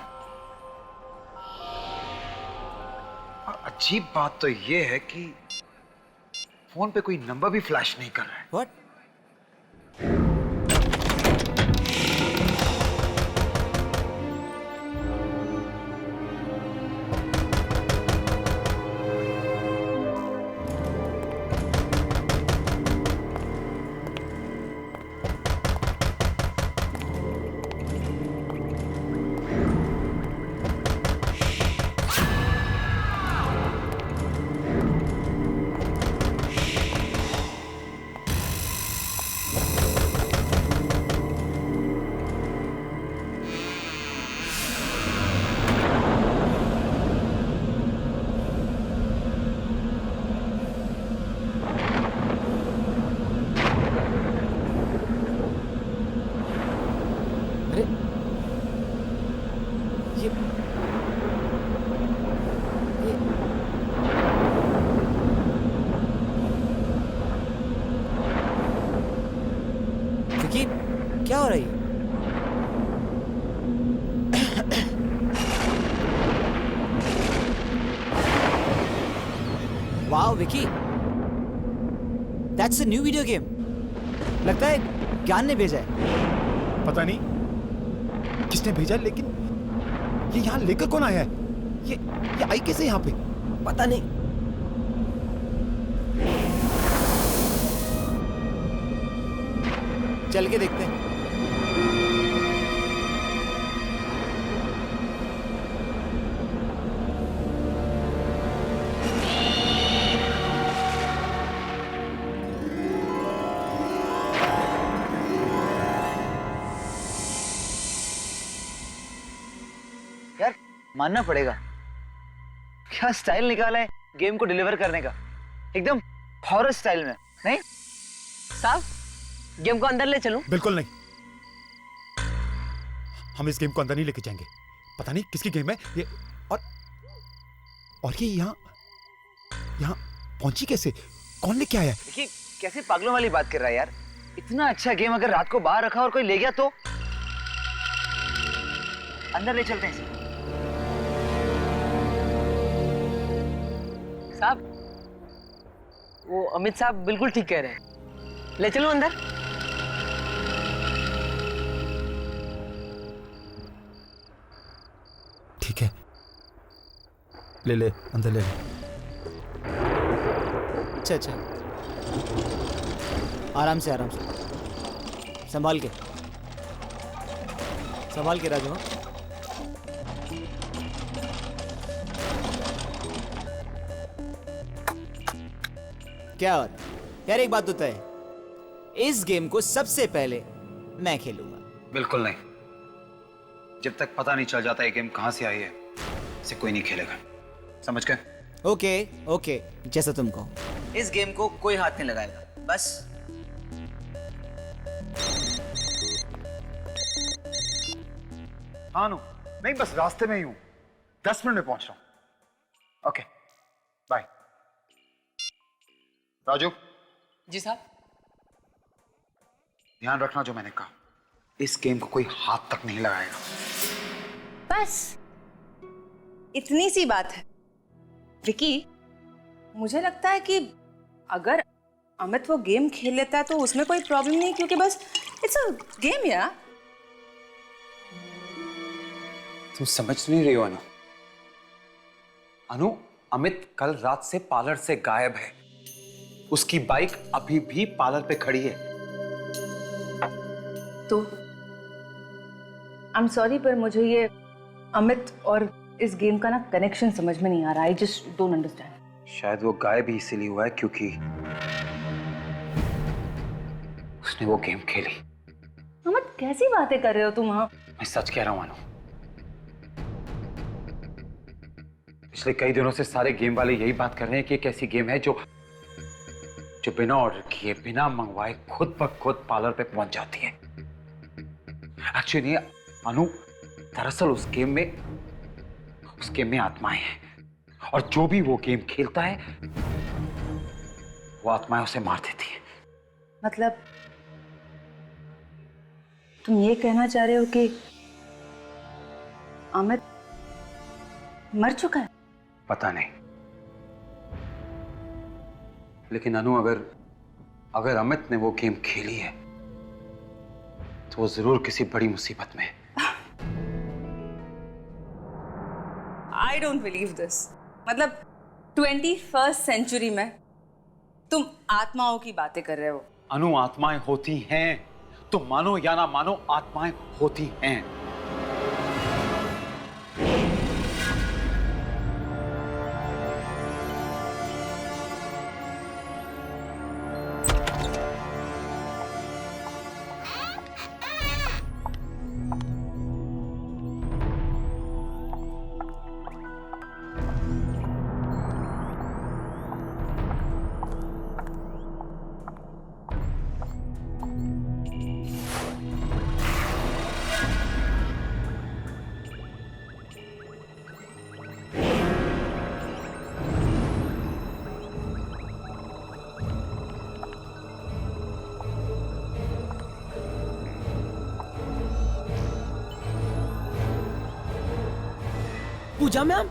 और अजीब बात तो ये है कि फोन पे कोई नंबर भी फ्लैश नहीं कर रहा है।
व्हाट? विकी क्या हो रही है? Wow Vicky, that's a new video game. लगता है ज्ञान ने भेजा है।
पता नहीं किसने भेजा, लेकिन ये यहाँ लेकर कौन आया है? ये आई कैसे यहाँ पे?
पता नहीं।
चल के देखते हैं।
यार मानना पड़ेगा, क्या स्टाइल निकाला है गेम को डिलीवर करने का, एकदम हॉरर स्टाइल में। नहीं
साहब, गेम को अंदर ले चलूं?
बिल्कुल नहीं, हम इस गेम को अंदर नहीं लेके जाएंगे। पता नहीं किसकी गेम है ये, और ये यहाँ पहुंची कैसे? कौन लेके आया?
देखिए कैसे पागलों वाली बात कर रहा है यार। इतना अच्छा गेम अगर रात को बाहर रखा और कोई ले गया तो? अंदर ले चलते हैं इसे।
साहब वो अमित साहब बिल्कुल ठीक कह रहे हैं। ले चलो अंदर।
ठीक है, ले ले अंदर ले ले।
अच्छा अच्छा, आराम से संभाल के राजू। हाँ? क्या बात यार, एक बात तो तय है, इस गेम को सबसे पहले मैं खेलूंगा।
बिल्कुल नहीं, जब तक पता नहीं चल जाता ये गेम कहां से आई है, इसे कोई नहीं खेलेगा, समझ गए?
ओके ओके, जैसा तुम कहो। इस गेम को कोई हाथ नहीं लगाएगा, बस।
हाँ नो, नहीं बस रास्ते में ही हूं, 10 मिनट में पहुंच रहा हूं। Okay bye. राजू।
जी साहब।
ध्यान रखना जो मैंने कहा, इस गेम को कोई हाथ तक नहीं लगाएगा।
बस इतनी सी बात है। विकी, मुझे लगता है कि अगर अमित वो गेम खेल लेता है तो उसमें कोई प्रॉब्लम नहीं, क्योंकि बस इट्स अ गेम यार।
तुम समझ नहीं रही हो अनु। अनु, अमित कल रात से पार्लर से गायब है। उसकी बाइक अभी भी पार्लर पे खड़ी है।
तो आई एम सॉरी, पर मुझे ये अमित और इस गेम का ना कनेक्शन समझ में नहीं आ रहा। I just don't understand.
शायद वो गायब ही इसीलिए हुआ है क्योंकि उसने वो गेम खेली।
अमित, कैसी बातें कर रहे हो तुम? हाँ,
मैं सच कह रहा हूं अनु। पिछले कई दिनों से सारे गेम वाले यही बात कर रहे हैं कि एक ऐसी गेम है जो बिना ऑर्डर किए, बिना मंगवाए खुद ब खुद पार्लर पे पहुंच जाती है। एक्चुअली अनु, दरअसल उस गेम में आत्माएं हैं, और जो भी वो गेम खेलता है वो आत्माएं उसे मार देती है।
मतलब तुम ये कहना चाह रहे हो कि अमित मर चुका है?
पता नहीं, लेकिन अनु अगर अमित ने वो गेम खेली है तो वो जरूर किसी बड़ी मुसीबत में है।
I don't believe this. मतलब 21st सेंचुरी में तुम आत्माओं की बातें कर रहे हो?
अनु, आत्माएं होती हैं, तुम मानो या ना मानो, आत्माएं होती हैं।
पूजा मैम।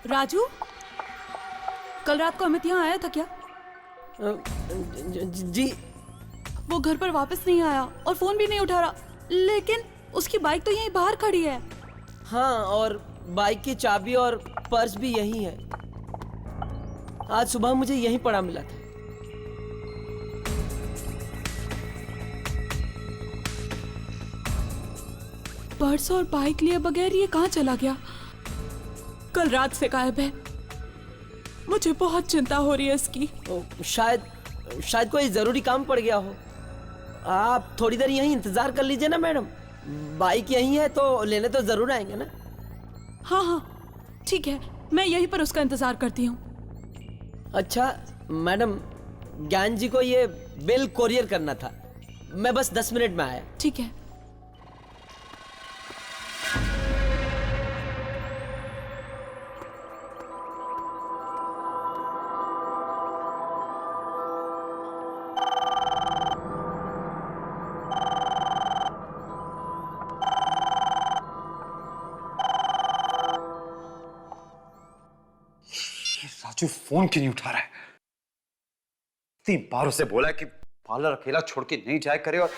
राजू, कल रात को अमित यहाँ आया था क्या?
जी।
वो घर पर वापस नहीं आया और फोन भी नहीं उठा रहा, लेकिन उसकी बाइक तो यहीं बाहर खड़ी है।
हाँ, और बाइक की चाबी और पर्स भी यहीं है। आज सुबह मुझे यहीं पड़ा मिला था।
पर्स और बाइक लिए बगैर ये कहाँ चला गया? कल रात से गायब है। मुझे बहुत चिंता हो रही है इसकी।
शायद कोई जरूरी काम पड़ गया हो। आप थोड़ी देर यहीं इंतजार कर लीजिए ना मैडम, बाइक यहीं है तो लेने तो जरूर आएंगे ना।
हाँ हाँ ठीक है, मैं यहीं पर उसका इंतजार करती हूँ।
अच्छा मैडम, ज्ञान जी को ये बिल कोरियर करना था, मैं बस 10 मिनट में आया।
ठीक है।
राजू फोन क्यों नहीं उठा रहा है? कितनी बार उसे बोला कि पार्लर अकेला छोड़ के नहीं जाया करे, और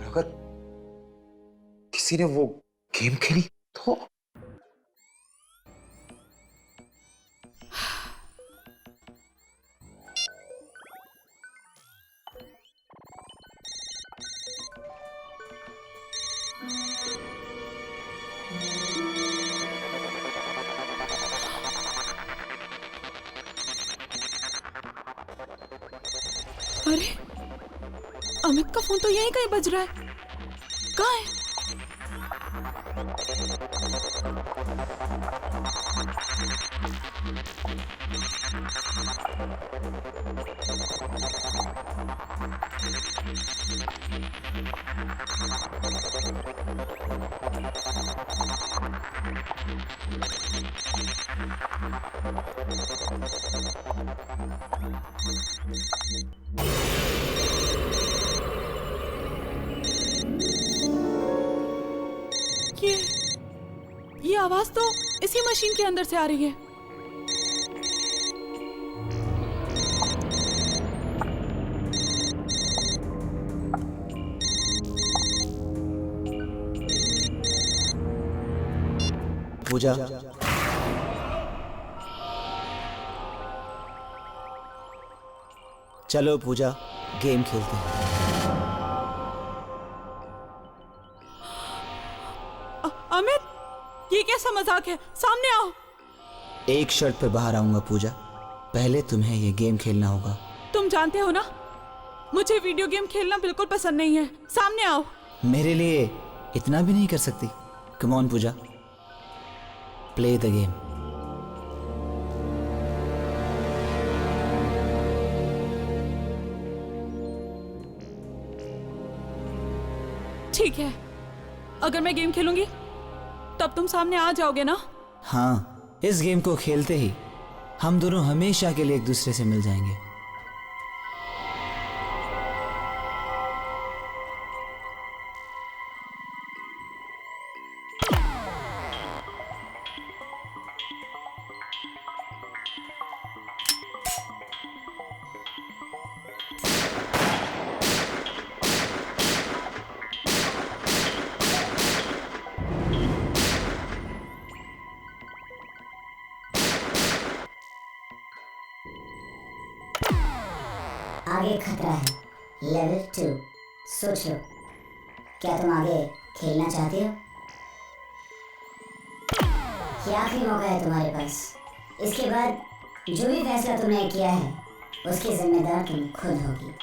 अगर किसी ने वो गेम खेली तो
अरे अमित का फोन तो यहीं कहीं बज रहा है। कहाँ है? ये आवाज तो इसी मशीन के अंदर से आ रही है।
पूजा, चलो पूजा गेम खेलते हैं।
अमित, ये कैसा मजाक है? सामने आओ।
एक शर्त पर बाहर आऊंगा पूजा, पहले तुम्हें ये गेम खेलना होगा।
तुम जानते हो ना, मुझे वीडियो गेम खेलना बिल्कुल पसंद नहीं है। सामने आओ।
मेरे लिए इतना भी नहीं कर सकती? Come on Pooja, play the game.
ठीक है, अगर मैं गेम खेलूंगी तब तुम सामने आ जाओगे ना?
हाँ, इस गेम को खेलते ही हम दोनों हमेशा के लिए एक दूसरे से मिल जाएंगे।
आगे खतरा है, लेवल 2। सोच लो, क्या तुम आगे खेलना चाहते हो? ये आखिरी मौका है तुम्हारे पास। इसके बाद जो भी फैसला तुमने किया है उसकी जिम्मेदार तुम खुद होगी।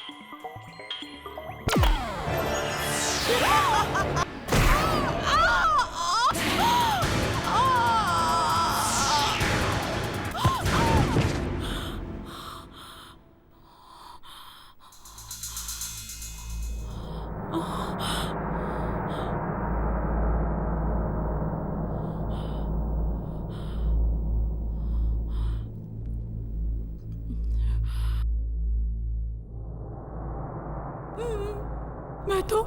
मैं तो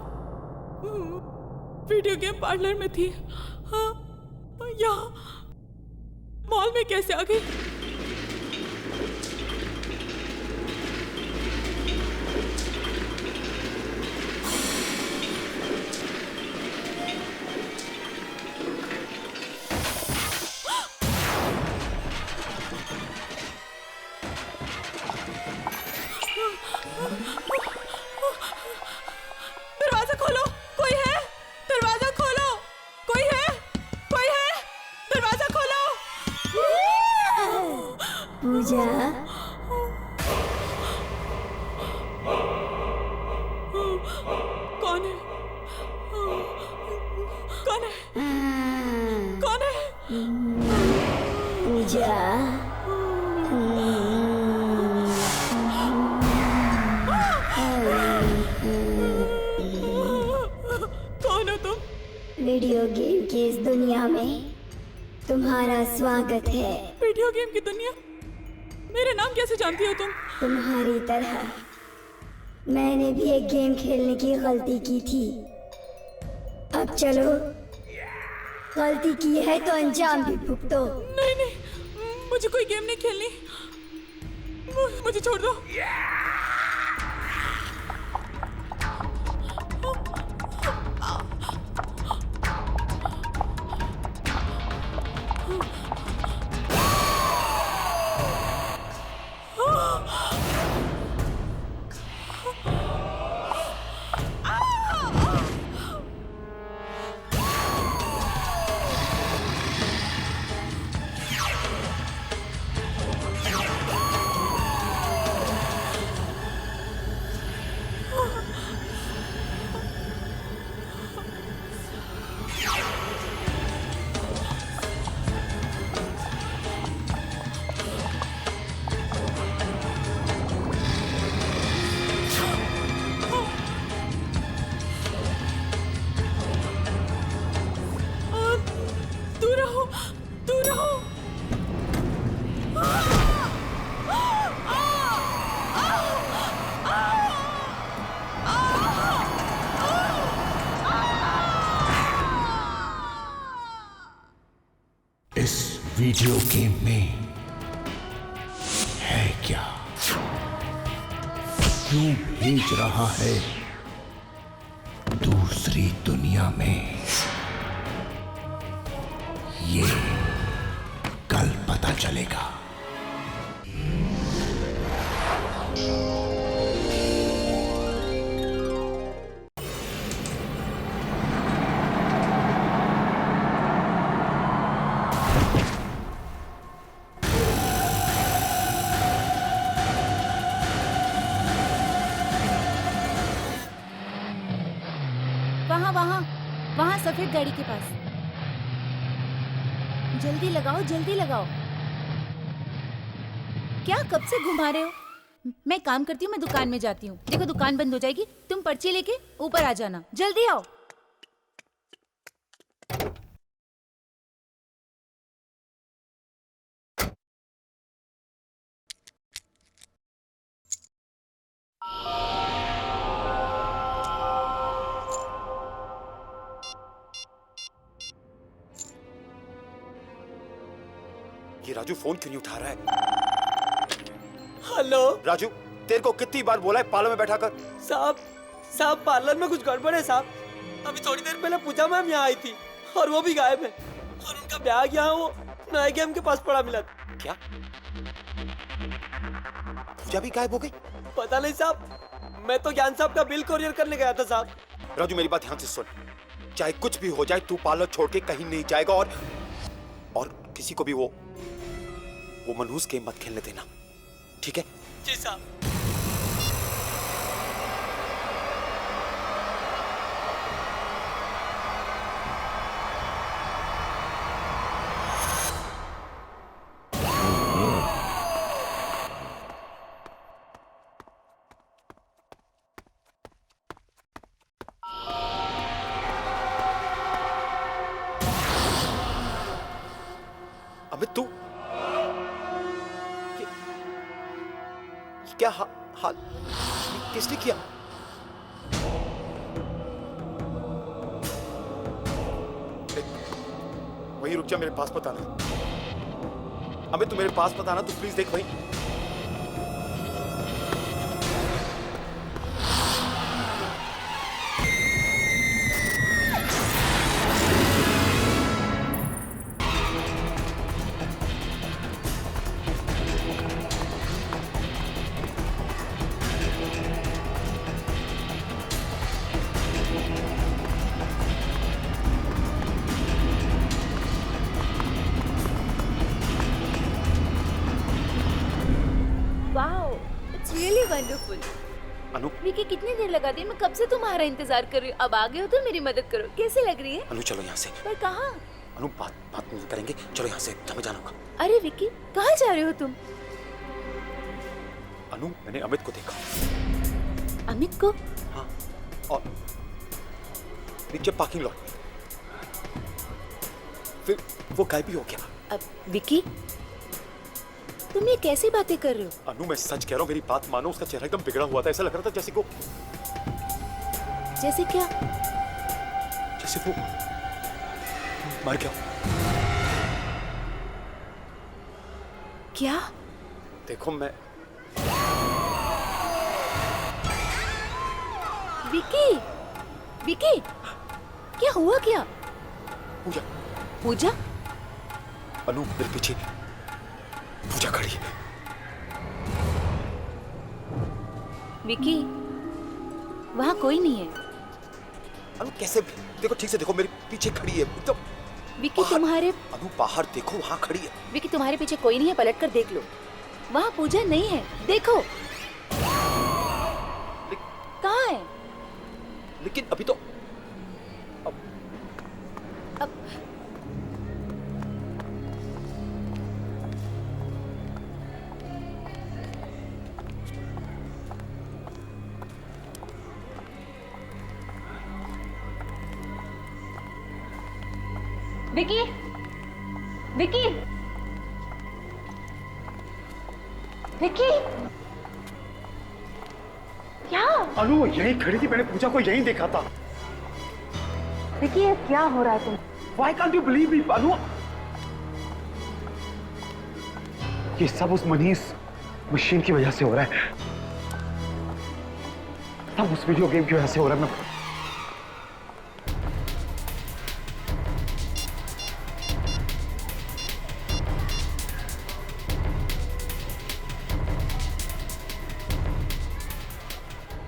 वीडियो गेम पार्लर में थी। हाँ, यहाँ मॉल में कैसे आ गई? दरवाजा खोलो, कोई है? दरवाजा खोलो, कोई है? कोई है? दरवाजा खोलो।
पूजा,
कौन है? कौन है? कौन है?
पूजा,
कौन हो तुम?
वीडियो गेम की इस दुनिया में तुम्हारा स्वागत है।
वीडियो गेम की दुनिया? मेरे नाम कैसे जानती हो तुम?
तुम्हारी तरह मैंने भी एक गेम खेलने की गलती की थी। अब चलो गलती की है तो अंजाम भी भुगतो।
नहीं नहीं, मुझे कोई गेम नहीं खेलनी, मुझे छोड़ दो।
वीडियो गेम में है क्या? क्यों भेज रहा है दूसरी दुनिया में? ये कल पता चलेगा।
वहाँ सफेद गाड़ी के पास। जल्दी लगाओ, जल्दी लगाओ। क्या कब से घुमा रहे हो? मैं काम करती हूँ, मैं दुकान में जाती हूँ। देखो दुकान बंद हो जाएगी, तुम पर्ची लेके ऊपर आ जाना। जल्दी आओ।
ये राजू फोन क्यों नहीं उठा रहा है?
हेलो
राजू, तेरे को कितनी बार बोला है पार्लर में बैठा कर?
साहब पार्लर में कुछ गड़बड़ है साहब। अभी थोड़ी देर पहले पूजा मैम यहाँ आई थी और वो भी गायब है, और उनका बैग यहाँ वो नए गेम के पास पड़ा मिला।
क्या? पूजा भी गायब हो गई?
पता नहीं साहब, मैं तो ज्ञान साहब का बिल कोरियर करने गया था साहब।
राजू मेरी बात ध्यान से सुन, चाहे कुछ भी हो जाए तू पार्लर छोड़ के कहीं नहीं जाएगा, और किसी को भी वो मनहूस गेम मत खेलने देना, ठीक है?
जी साहब।
अमित तू क्या हाल किसने किया? वहीं रुक जा, मेरे पास मत आना। अमित तू मेरे पास मत आना, तू प्लीज देख वहीं। अनु,
विकी कितनी देर लगा दी? मैं कब से तुम्हारा इंतजार कर रही हूँ। अब आ गए हो तो मेरी मदद करो। कैसे लग रही है?
अनु चलो यहाँ से।
पर कहाँ?
अनु बात नहीं करेंगे, चलो यहाँ से, हमें जाना होगा।
अरे विकी कहाँ जा रहे हो तुम?
अनु मैंने अमित को देखा।
अमित को?
हाँ, और नीचे पार्किंग लॉट में, फिर वो गायब भी हो गया।
अब विकी तुम ये कैसी बातें कर रहे हो?
अनु मैं सच कह रहा हूँ, मेरी बात मानो। उसका चेहरा एकदम बिगड़ा हुआ था, ऐसा लग रहा था जैसे को
जैसे क्या?
जैसे वो मर गया हूं।
क्या?
देखो मैं
विकी, विकी, क्या हुआ क्या?
पूजा,
पूजा?
अनु मेरे पीछे पूजा खड़ी है।
विकी, वहाँ कोई नहीं है।
अनु कैसे? देखो ठीक से देखो, मेरे पीछे खड़ी है एकदम।
विकी तुम्हारे
अनु बाहर देखो, वहाँ खड़ी है।
विकी तुम्हारे पीछे कोई नहीं है, पलट कर देख लो। वहाँ पूजा नहीं है, देखो। कहाँ है?
लेकिन अभी तो
विकी, विकी, विकी, क्या?
अनु वो यहीं खड़ी थी, मैंने पूजा को यहीं देखा था।
विकी, ये क्या हो रहा है तुम?
Why can't you believe me, अनु? ये सब उस मनीष मशीन की वजह से हो रहा है। सब उस वीडियो गेम की वजह से हो रहा है। मैं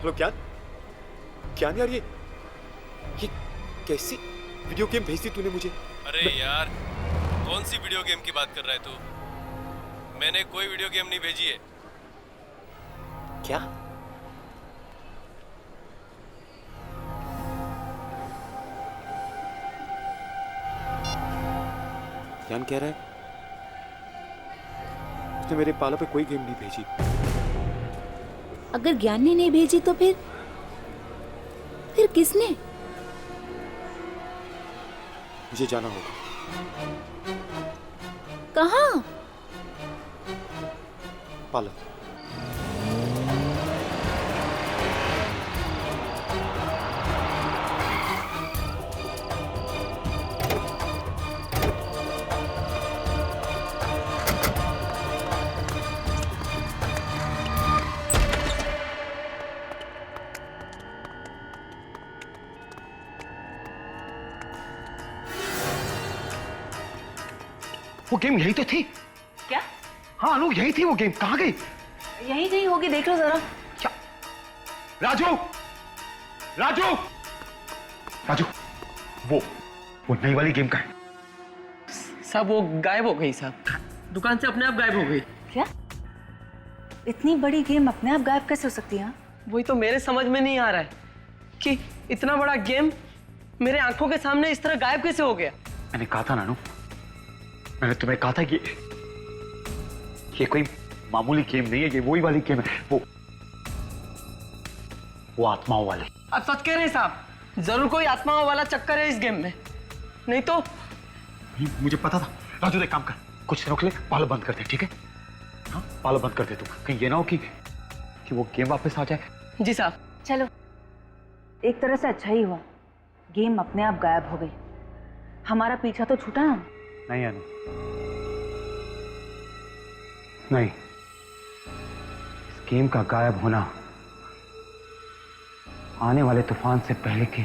हेलो ज्ञान, ज्ञान यार, ये कैसी वीडियो गेम भेजी तूने मुझे?
अरे यार, कौन सी वीडियो गेम की बात कर रहा है तू? मैंने कोई वीडियो गेम नहीं भेजी है।
क्या? ज्ञान कह रहा है उसने मेरे पाला पे कोई गेम नहीं भेजी।
अगर ज्ञान ने नहीं भेजी तो फिर किसने?
मुझे जाना होगा।
कहाँ?
पाला। वो गेम यही तो थी।
क्या?
हाँ अनु, यही थी वो गेम। कहाँ गई?
यहीं कहीं होगी, देख लो जरा।
क्या? राजू, राजू, राजू, वो नई वाली गेम का है।
सब वो गायब हो गई साहब, दुकान से अपने आप गायब हो गई।
क्या? इतनी बड़ी गेम अपने आप गायब कैसे हो सकती है?
वही तो मेरे समझ में नहीं आ रहा है कि इतना बड़ा गेम मेरे आंखों के सामने इस तरह गायब कैसे हो गया।
मैंने कहा था नानू, मैंने तुम्हें कहा था कि ये कोई मामूली गेम नहीं है, ये वही वाली गेम है, वो आत्माओं वाली।
आप सच कह रहे हैं साहब? जरूर कोई आत्माओं वाला चक्कर है इस गेम में, नहीं तो।
मुझे पता था। राजू एक काम कर, कुछ दिनों के लिए पालो बंद कर दे, ठीक है? हाँ, पालो बंद कर दे तू, कहीं ये ना हो कि वो गेम वापस आ जाए।
जी साहब।
चलो, एक तरह से अच्छा ही हुआ, गेम अपने आप गायब हो गई। हमारा पीछा तो छूटा ना।
नहीं अनु, नहीं, इस गेम का गायब होना आने वाले तूफान से पहले की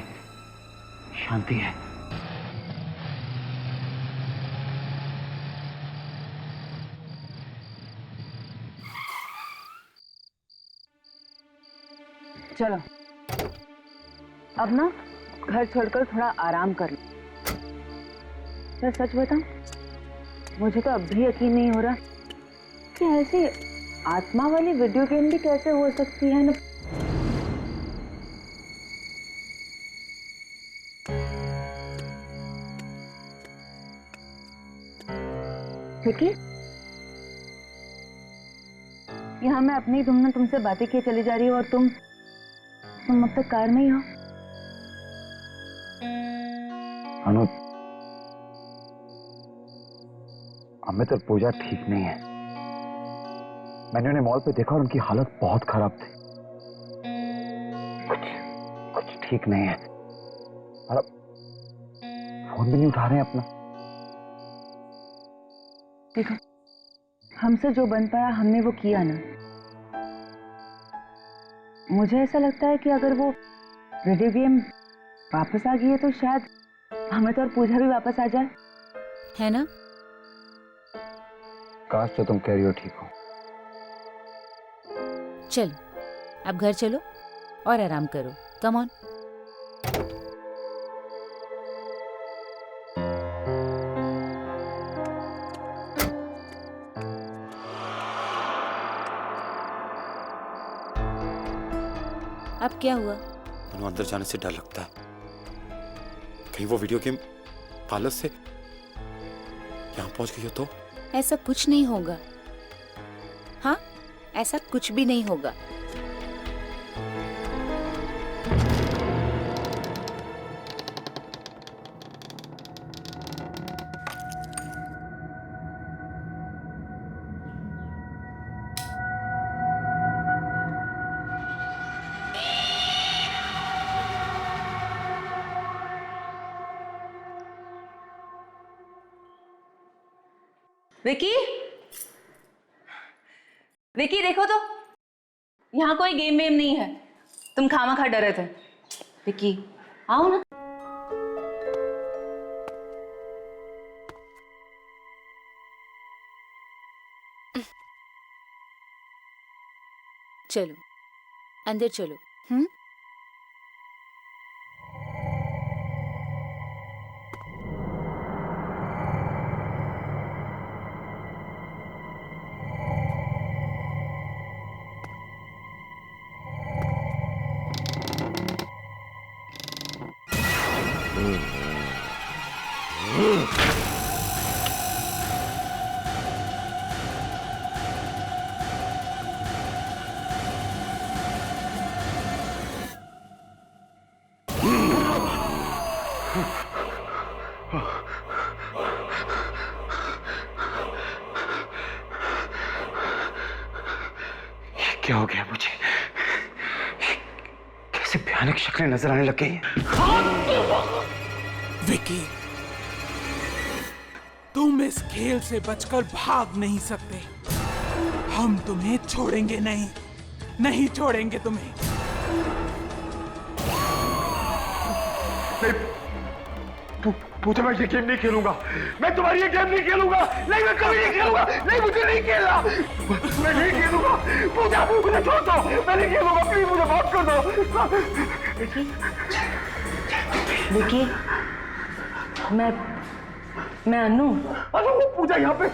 शांति है।
चलो अब ना घर छोड़कर थोड़ा आराम कर लो। मैं सच बताऊं, मुझे तो अब भी यकीन नहीं हो रहा कि ऐसी आत्मा वाली वीडियो गेम भी कैसे हो सकती है ना। विकी, यहाँ मैं अपनी धुन में तुमसे बातें किए चली जा रही हूँ और तुम अब तक कार में ही हो।
अनु, अमित और पूजा ठीक नहीं है। मैंने उन्हें मॉल पे देखा और उनकी हालत बहुत खराब थी। कुछ ठीक नहीं है। और अब फोन
फोन भी नहीं उठा रहे हैं अपना।
देखो, हमसे जो बन पाया हमने वो किया ना। मुझे ऐसा लगता है कि अगर वो वीडियो गेम वापस आ गई है तो शायद अमित और पूजा भी वापस आ जाए,
है ना?
काश जो तुम कह रही हो ठीक हो।
चलो अब घर चलो और आराम करो। Come on. अब क्या हुआ?
मनु, अंदर जाने से डर लगता है। कहीं वो वीडियो गेम पार्लर से यहाँ पहुंच गई हो तो?
ऐसा कुछ नहीं होगा। हाँ, ऐसा कुछ भी नहीं होगा।
विकी, विकी देखो तो, यहाँ कोई गेम वेम नहीं है। तुम खामखा डरे थे। विकी आओ ना।
चलो अंदर चलो। हम्म।
क्या हो गया मुझे? कैसे भयानक शक्लें नजर आने लग गई हैं।
विकी, तुम इस खेल से बचकर भाग नहीं सकते। हम तुम्हें छोड़ेंगे नहीं, नहीं छोड़ेंगे तुम्हें।
पूजा, मैं ये गेम नहीं खेलूंगा। मैं तुम्हारी ये गेम नहीं खेलूंगा। नहीं, मैं कभी नहीं खेलूंगा। नहीं, मुझे नहीं खेलना। मैं नहीं खेलूंगा। पूजा, मुझे छोड़ दो। मैं नहीं खेलूंगा। प्लीज मुझे माफ कर दो।
विकी, मैं अनु।
वो पूजा यहाँ पे,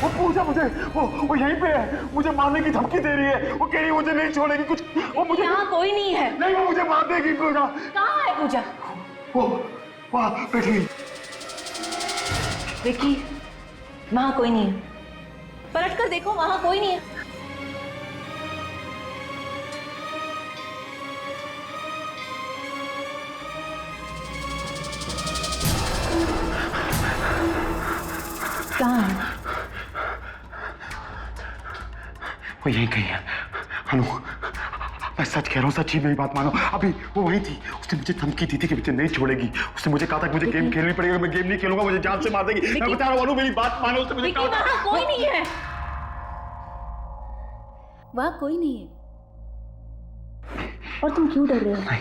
वो पूजा मुझे वो यहीं पे है। मुझे मारने की धमकी दे रही है। वो कह रही है मुझे नहीं छोड़ेगी। कुछ वो मुझे
यहाँ कोई नहीं है।
नहीं, वो मुझे मार देगी। पूजा
कहाँ है? पूजा
वो वहाँ बैठी हुई।
विकी, वहाँ कोई नहीं है। पलट कर देखो, वहाँ कोई नहीं है। कहाँ है?
वो यहीं कहीं है। अनु, मैं सच कह रहा हूँ, सच्ची मेरी बात मानो। अभी वो वहीं थी। उसने मुझे धमकी दी थी कि मुझे नहीं छोड़ेगी। उसने मुझे कहा था कि मुझे गेम खेलनी पड़ेगी। मैं गेम नहीं खेलूंगा, मुझे जान से मार देगी। मैं बता रहा हूँ अनु, मेरी बात मानो। उसने मुझे कहा
वहाँ कोई नहीं है।
वहाँ कोई नहीं है।
और तुम क्यों डर रहे हो?
नहीं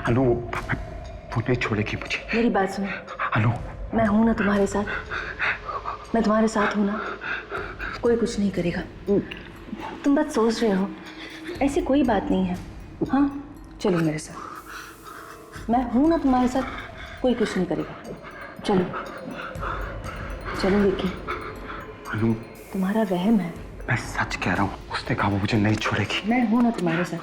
अनु, वो नहीं छोड़ेगी मुझे।
मेरी बात सुनो
अनु,
मैं हूं ना तुम्हारे साथ। मैं तुम्हारे साथ हूं ना। कोई कुछ नहीं करेगा। तुम बस सोच रहे हो, ऐसी कोई बात नहीं है। हाँ, चलो मेरे साथ। मैं हूं ना तुम्हारे साथ, कोई कुछ नहीं करेगा। चलो चलो विकी।
अनु,
तुम्हारा वहम है।
मैं सच कह रहा हूँ। उसने कहा वो मुझे नहीं छोड़ेगी।
मैं हूं ना तुम्हारे साथ,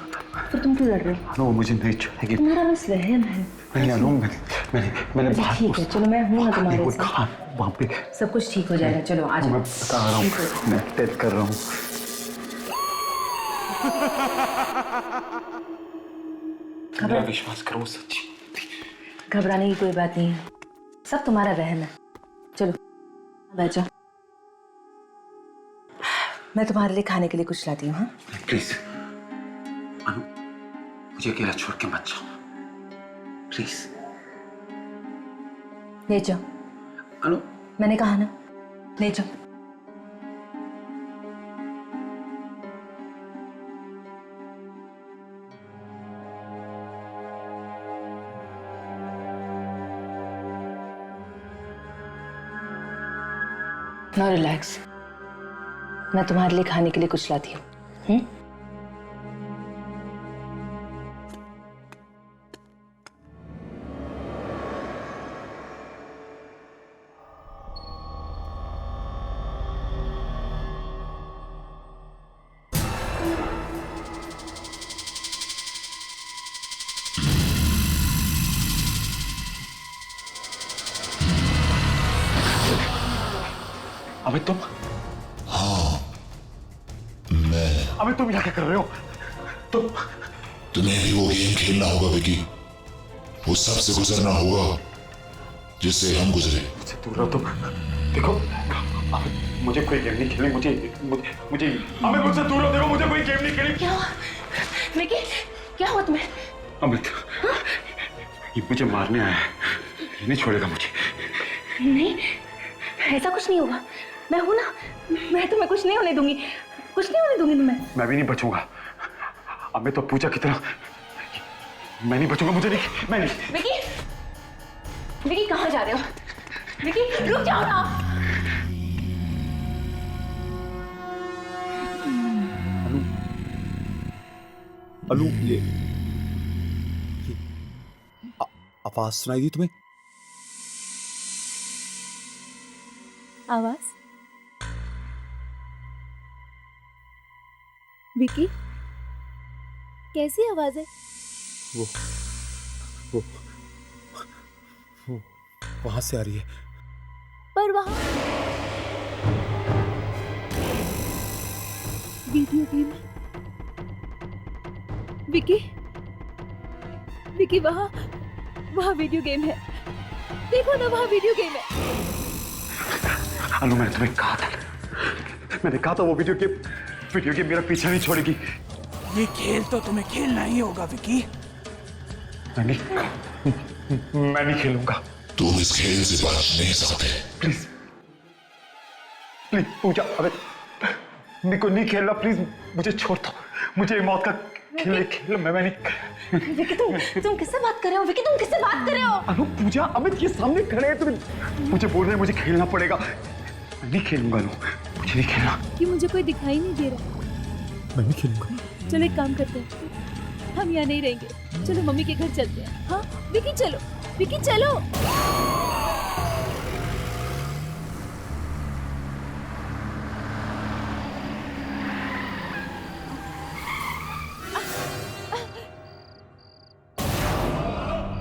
फिर तुम क्यों डर रहे हो?
अनु, वो मुझे नहीं छोड़ेगी।
तुम्हारा बस वहम है।
नहीं अनु, मैंने
अच्छा ठीक है, चलो मैं हूं ना तुम्हारे साथ।
वहाँ पे
सब कुछ ठीक हो जाएगा। चलो आ जाओ।
मैं बता रहा हूँ, मैं टेस्ट कर रहा हूँ। मेरा विश्वास करो, सच्ची।
घबराने की कोई बात नहीं है, सब तुम्हारा वहम है। चलो बैठ जाओ, मैं तुम्हारे लिए खाने के लिए कुछ लाती हूँ। हाँ
प्लीज अनु, मुझे अकेला छोड़ के मत जाओ प्लीज।
ले जाओ।
अनु,
मैंने कहा ना, ले जाओ। नो रिलैक्स, मैं तुम्हारे लिए खाने के लिए कुछ लाती हूँ।
अमित तुम?
हाँ मैं।
अमित तुम यहाँ क्या कर रहे हो?
तुम्हें भी वो गेम खेलना होगा विकी। वो सबसे गुजरना होगा जिससे हम गुजरे।
मुझसे दूर रहो तुम। देखो अमित, मुझे कोई गेम नहीं खेलनी। मुझे अमित मुझसे दूर रहो। देखो मुझे कोई गेम नहीं खेलनी।
क्या हुआ विकी? क्या हुआ तुम्हें?
अमित ये मुझे मारने आया है, ये नहीं छोड़ेगा मुझे।
नहीं, ऐसा कुछ नहीं होगा। मैं हूं ना, मैं तुम्हें कुछ नहीं होने दूंगी, कुछ नहीं होने दूंगी तुम्हें।
मैं भी नहीं बचूंगा। अमित तो पूजा की तरह मैं नहीं बचूंगा। मुझे नहीं, मैं नहीं।
विकी, विकी कहाँ जा रहे हो? विकी रुक जाओ ना।
अनु ये आवाज सुनाई दी तुम्हें?
आवाज? विकी, कैसी आवाज है?
वो वहां से आ रही है।
पर वहां वीडियो गेम है। विकी, विकी वहां वीडियो गेम है। देखो ना, वहां वीडियो गेम है।
अनु मैंने तुम्हें कहा था, मैंने कहा था वो वीडियो गेम मेरा पीछा नहीं छोड़ेगी।
ये खेल तो तुम्हें खेलना ही होगा विकी।
मैं नहीं खेलूंगा।
तुम इस खेल से बच नहीं सकते।
प्लीज प्लीज पूजा, अबे मेरे को नहीं खेलना। प्लीज मुझे छोड़ दो। मुझे मौत का खेल मैं नहीं।
विकी तुम किससे बात कर रहे हो? विकी तुम किससे बात कर रहे हो?
अनु पूजा, अमित ये सामने खड़े हैं, तुम मुझे बोल रहे हैं मुझे खेलना पड़ेगा। मैं नहीं खेलूंगा अनु, मुझे नहीं खेलना।
कि मुझे कोई दिखाई नहीं दे रहा।
मैं नहीं खेलूंगा।
चलो एक काम करते हैं, हम यहाँ नहीं रहेंगे। चलो मम्मी के घर चलते हैं। हाँ विकी चलो, विकी चलो।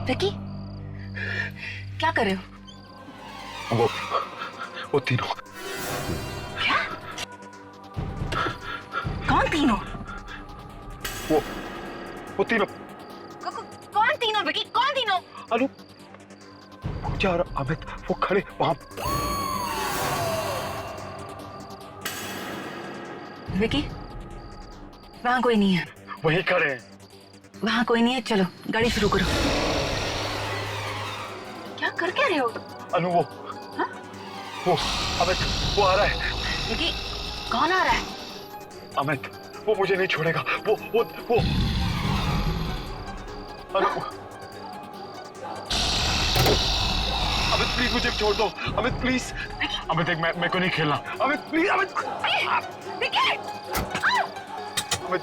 विकी क्या कर रहे हो?
वो तीनों।
क्या? कौन तीनों?
वो तीनों।
कौन तीनों विकी? कौन तीनों?
अनु पूजा और अमित वो खड़े वहां।
विकी वहां कोई नहीं है।
वहीं खड़े हैं।
वहां कोई नहीं है, चलो गाड़ी शुरू करो। क्या कर क्या रहे हो?
अनु वो अमित वो आ रहा है।
विकी कौन आ रहा है?
अमित वो मुझे नहीं छोड़ेगा। वो अनु अमित प्लीज मुझे छोड़ दो। अमित प्लीज। अमित देख मैं को नहीं खेलना। अमित प्लीज। अमित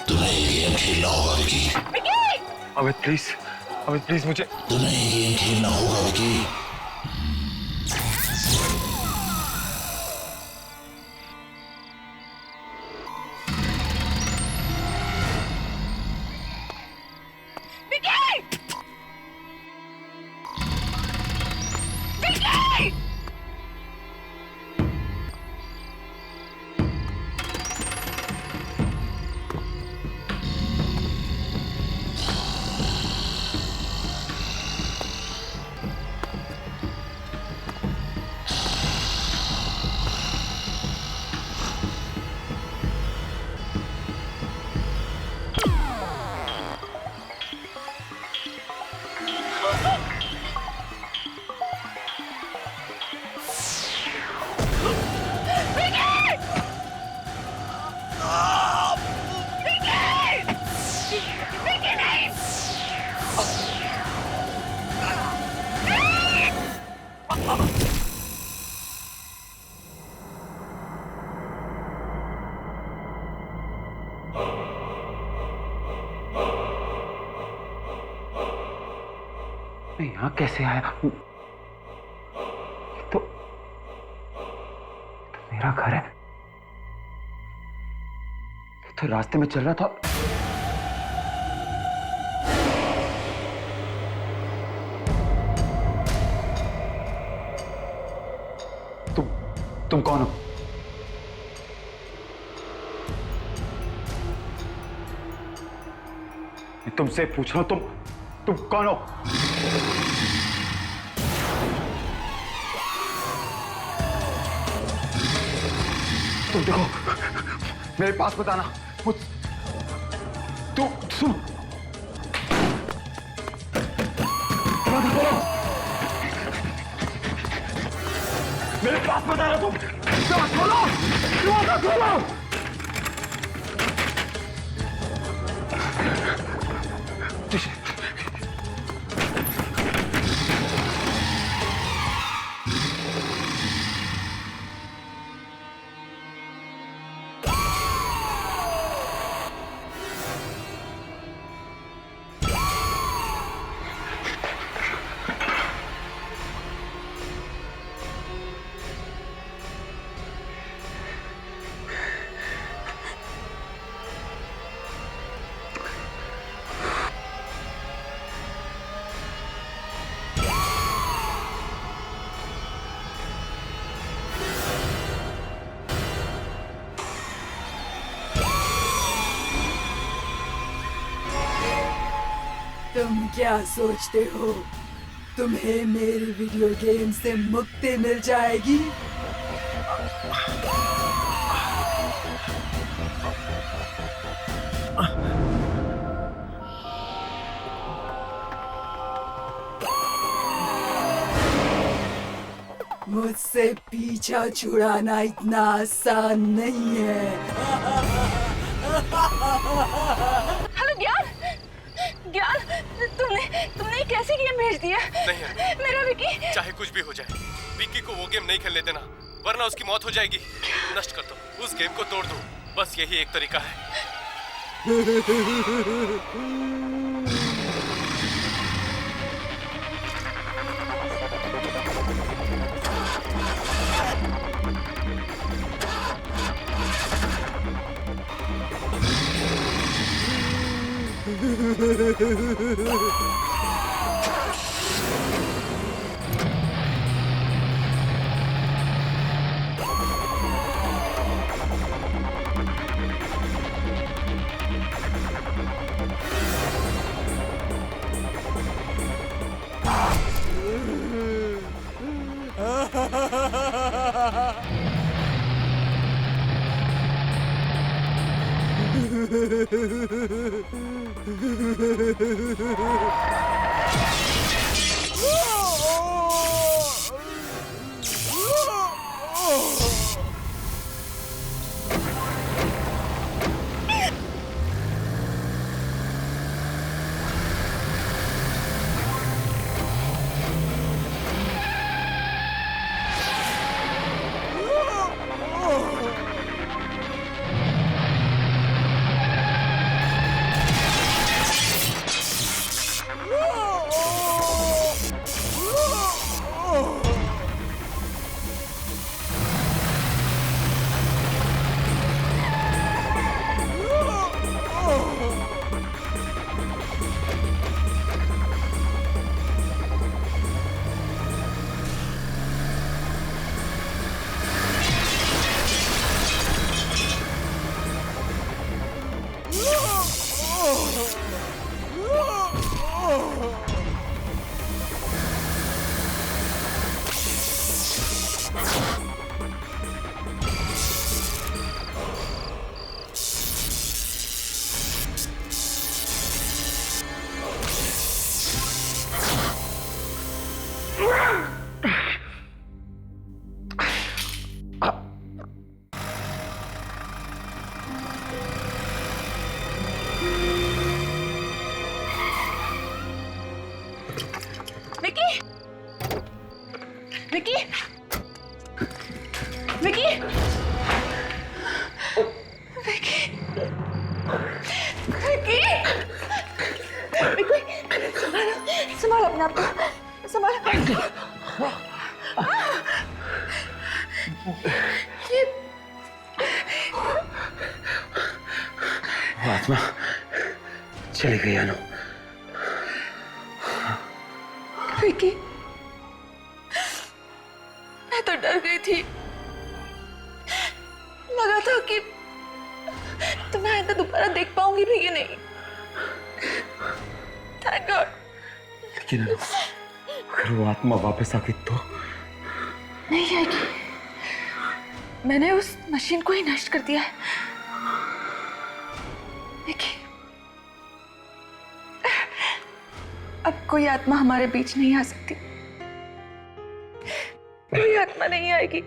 तुम्हें ये गेम खेलना होगा विकी।
अमित प्लीज, अमित प्लीज मुझे।
तुम्हें ये गेम खेलना होगा विकी।
यहाँ कैसे आया? तो मेरा घर है। तो रास्ते में चल रहा था। तुम कौन हो? मैं तुमसे पूछ रहा हूं, तुम कौन हो? तुम देखो, मेरे पास बताना। तू सुन, मेरे पास बताना। तुम खोलो, खोलो।
तुम क्या सोचते हो तुम्हें मेरी वीडियो गेम से मुक्ति मिल जाएगी? मुझसे पीछा छुड़ाना इतना आसान नहीं है।
हेलो ज्ञान, ज्ञान, तुमने कैसे गेम भेज दिया?
नहीं
मेरा विकी।
चाहे कुछ भी हो जाए, विकी को वो गेम नहीं खेलने देना, वरना उसकी मौत हो जाएगी। नष्ट कर दो, उस गेम को तोड़ दो, बस यही एक तरीका है।
संभालो अपने आप को।
वो आत्मा चली गई अनु।
विकी, मैं तो डर गई थी। लगा था कि तुम्हें आइंदा दोबारा देख पाऊंगी भी कि नहीं। Thank God.
लेकिन अगर वो आत्मा वापस आ गई तो?
नहीं आएगी। मैंने उस मशीन को ही नष्ट कर दिया है। देखिए, अब कोई आत्मा हमारे बीच नहीं आ सकती। कोई आत्मा नहीं आएगी।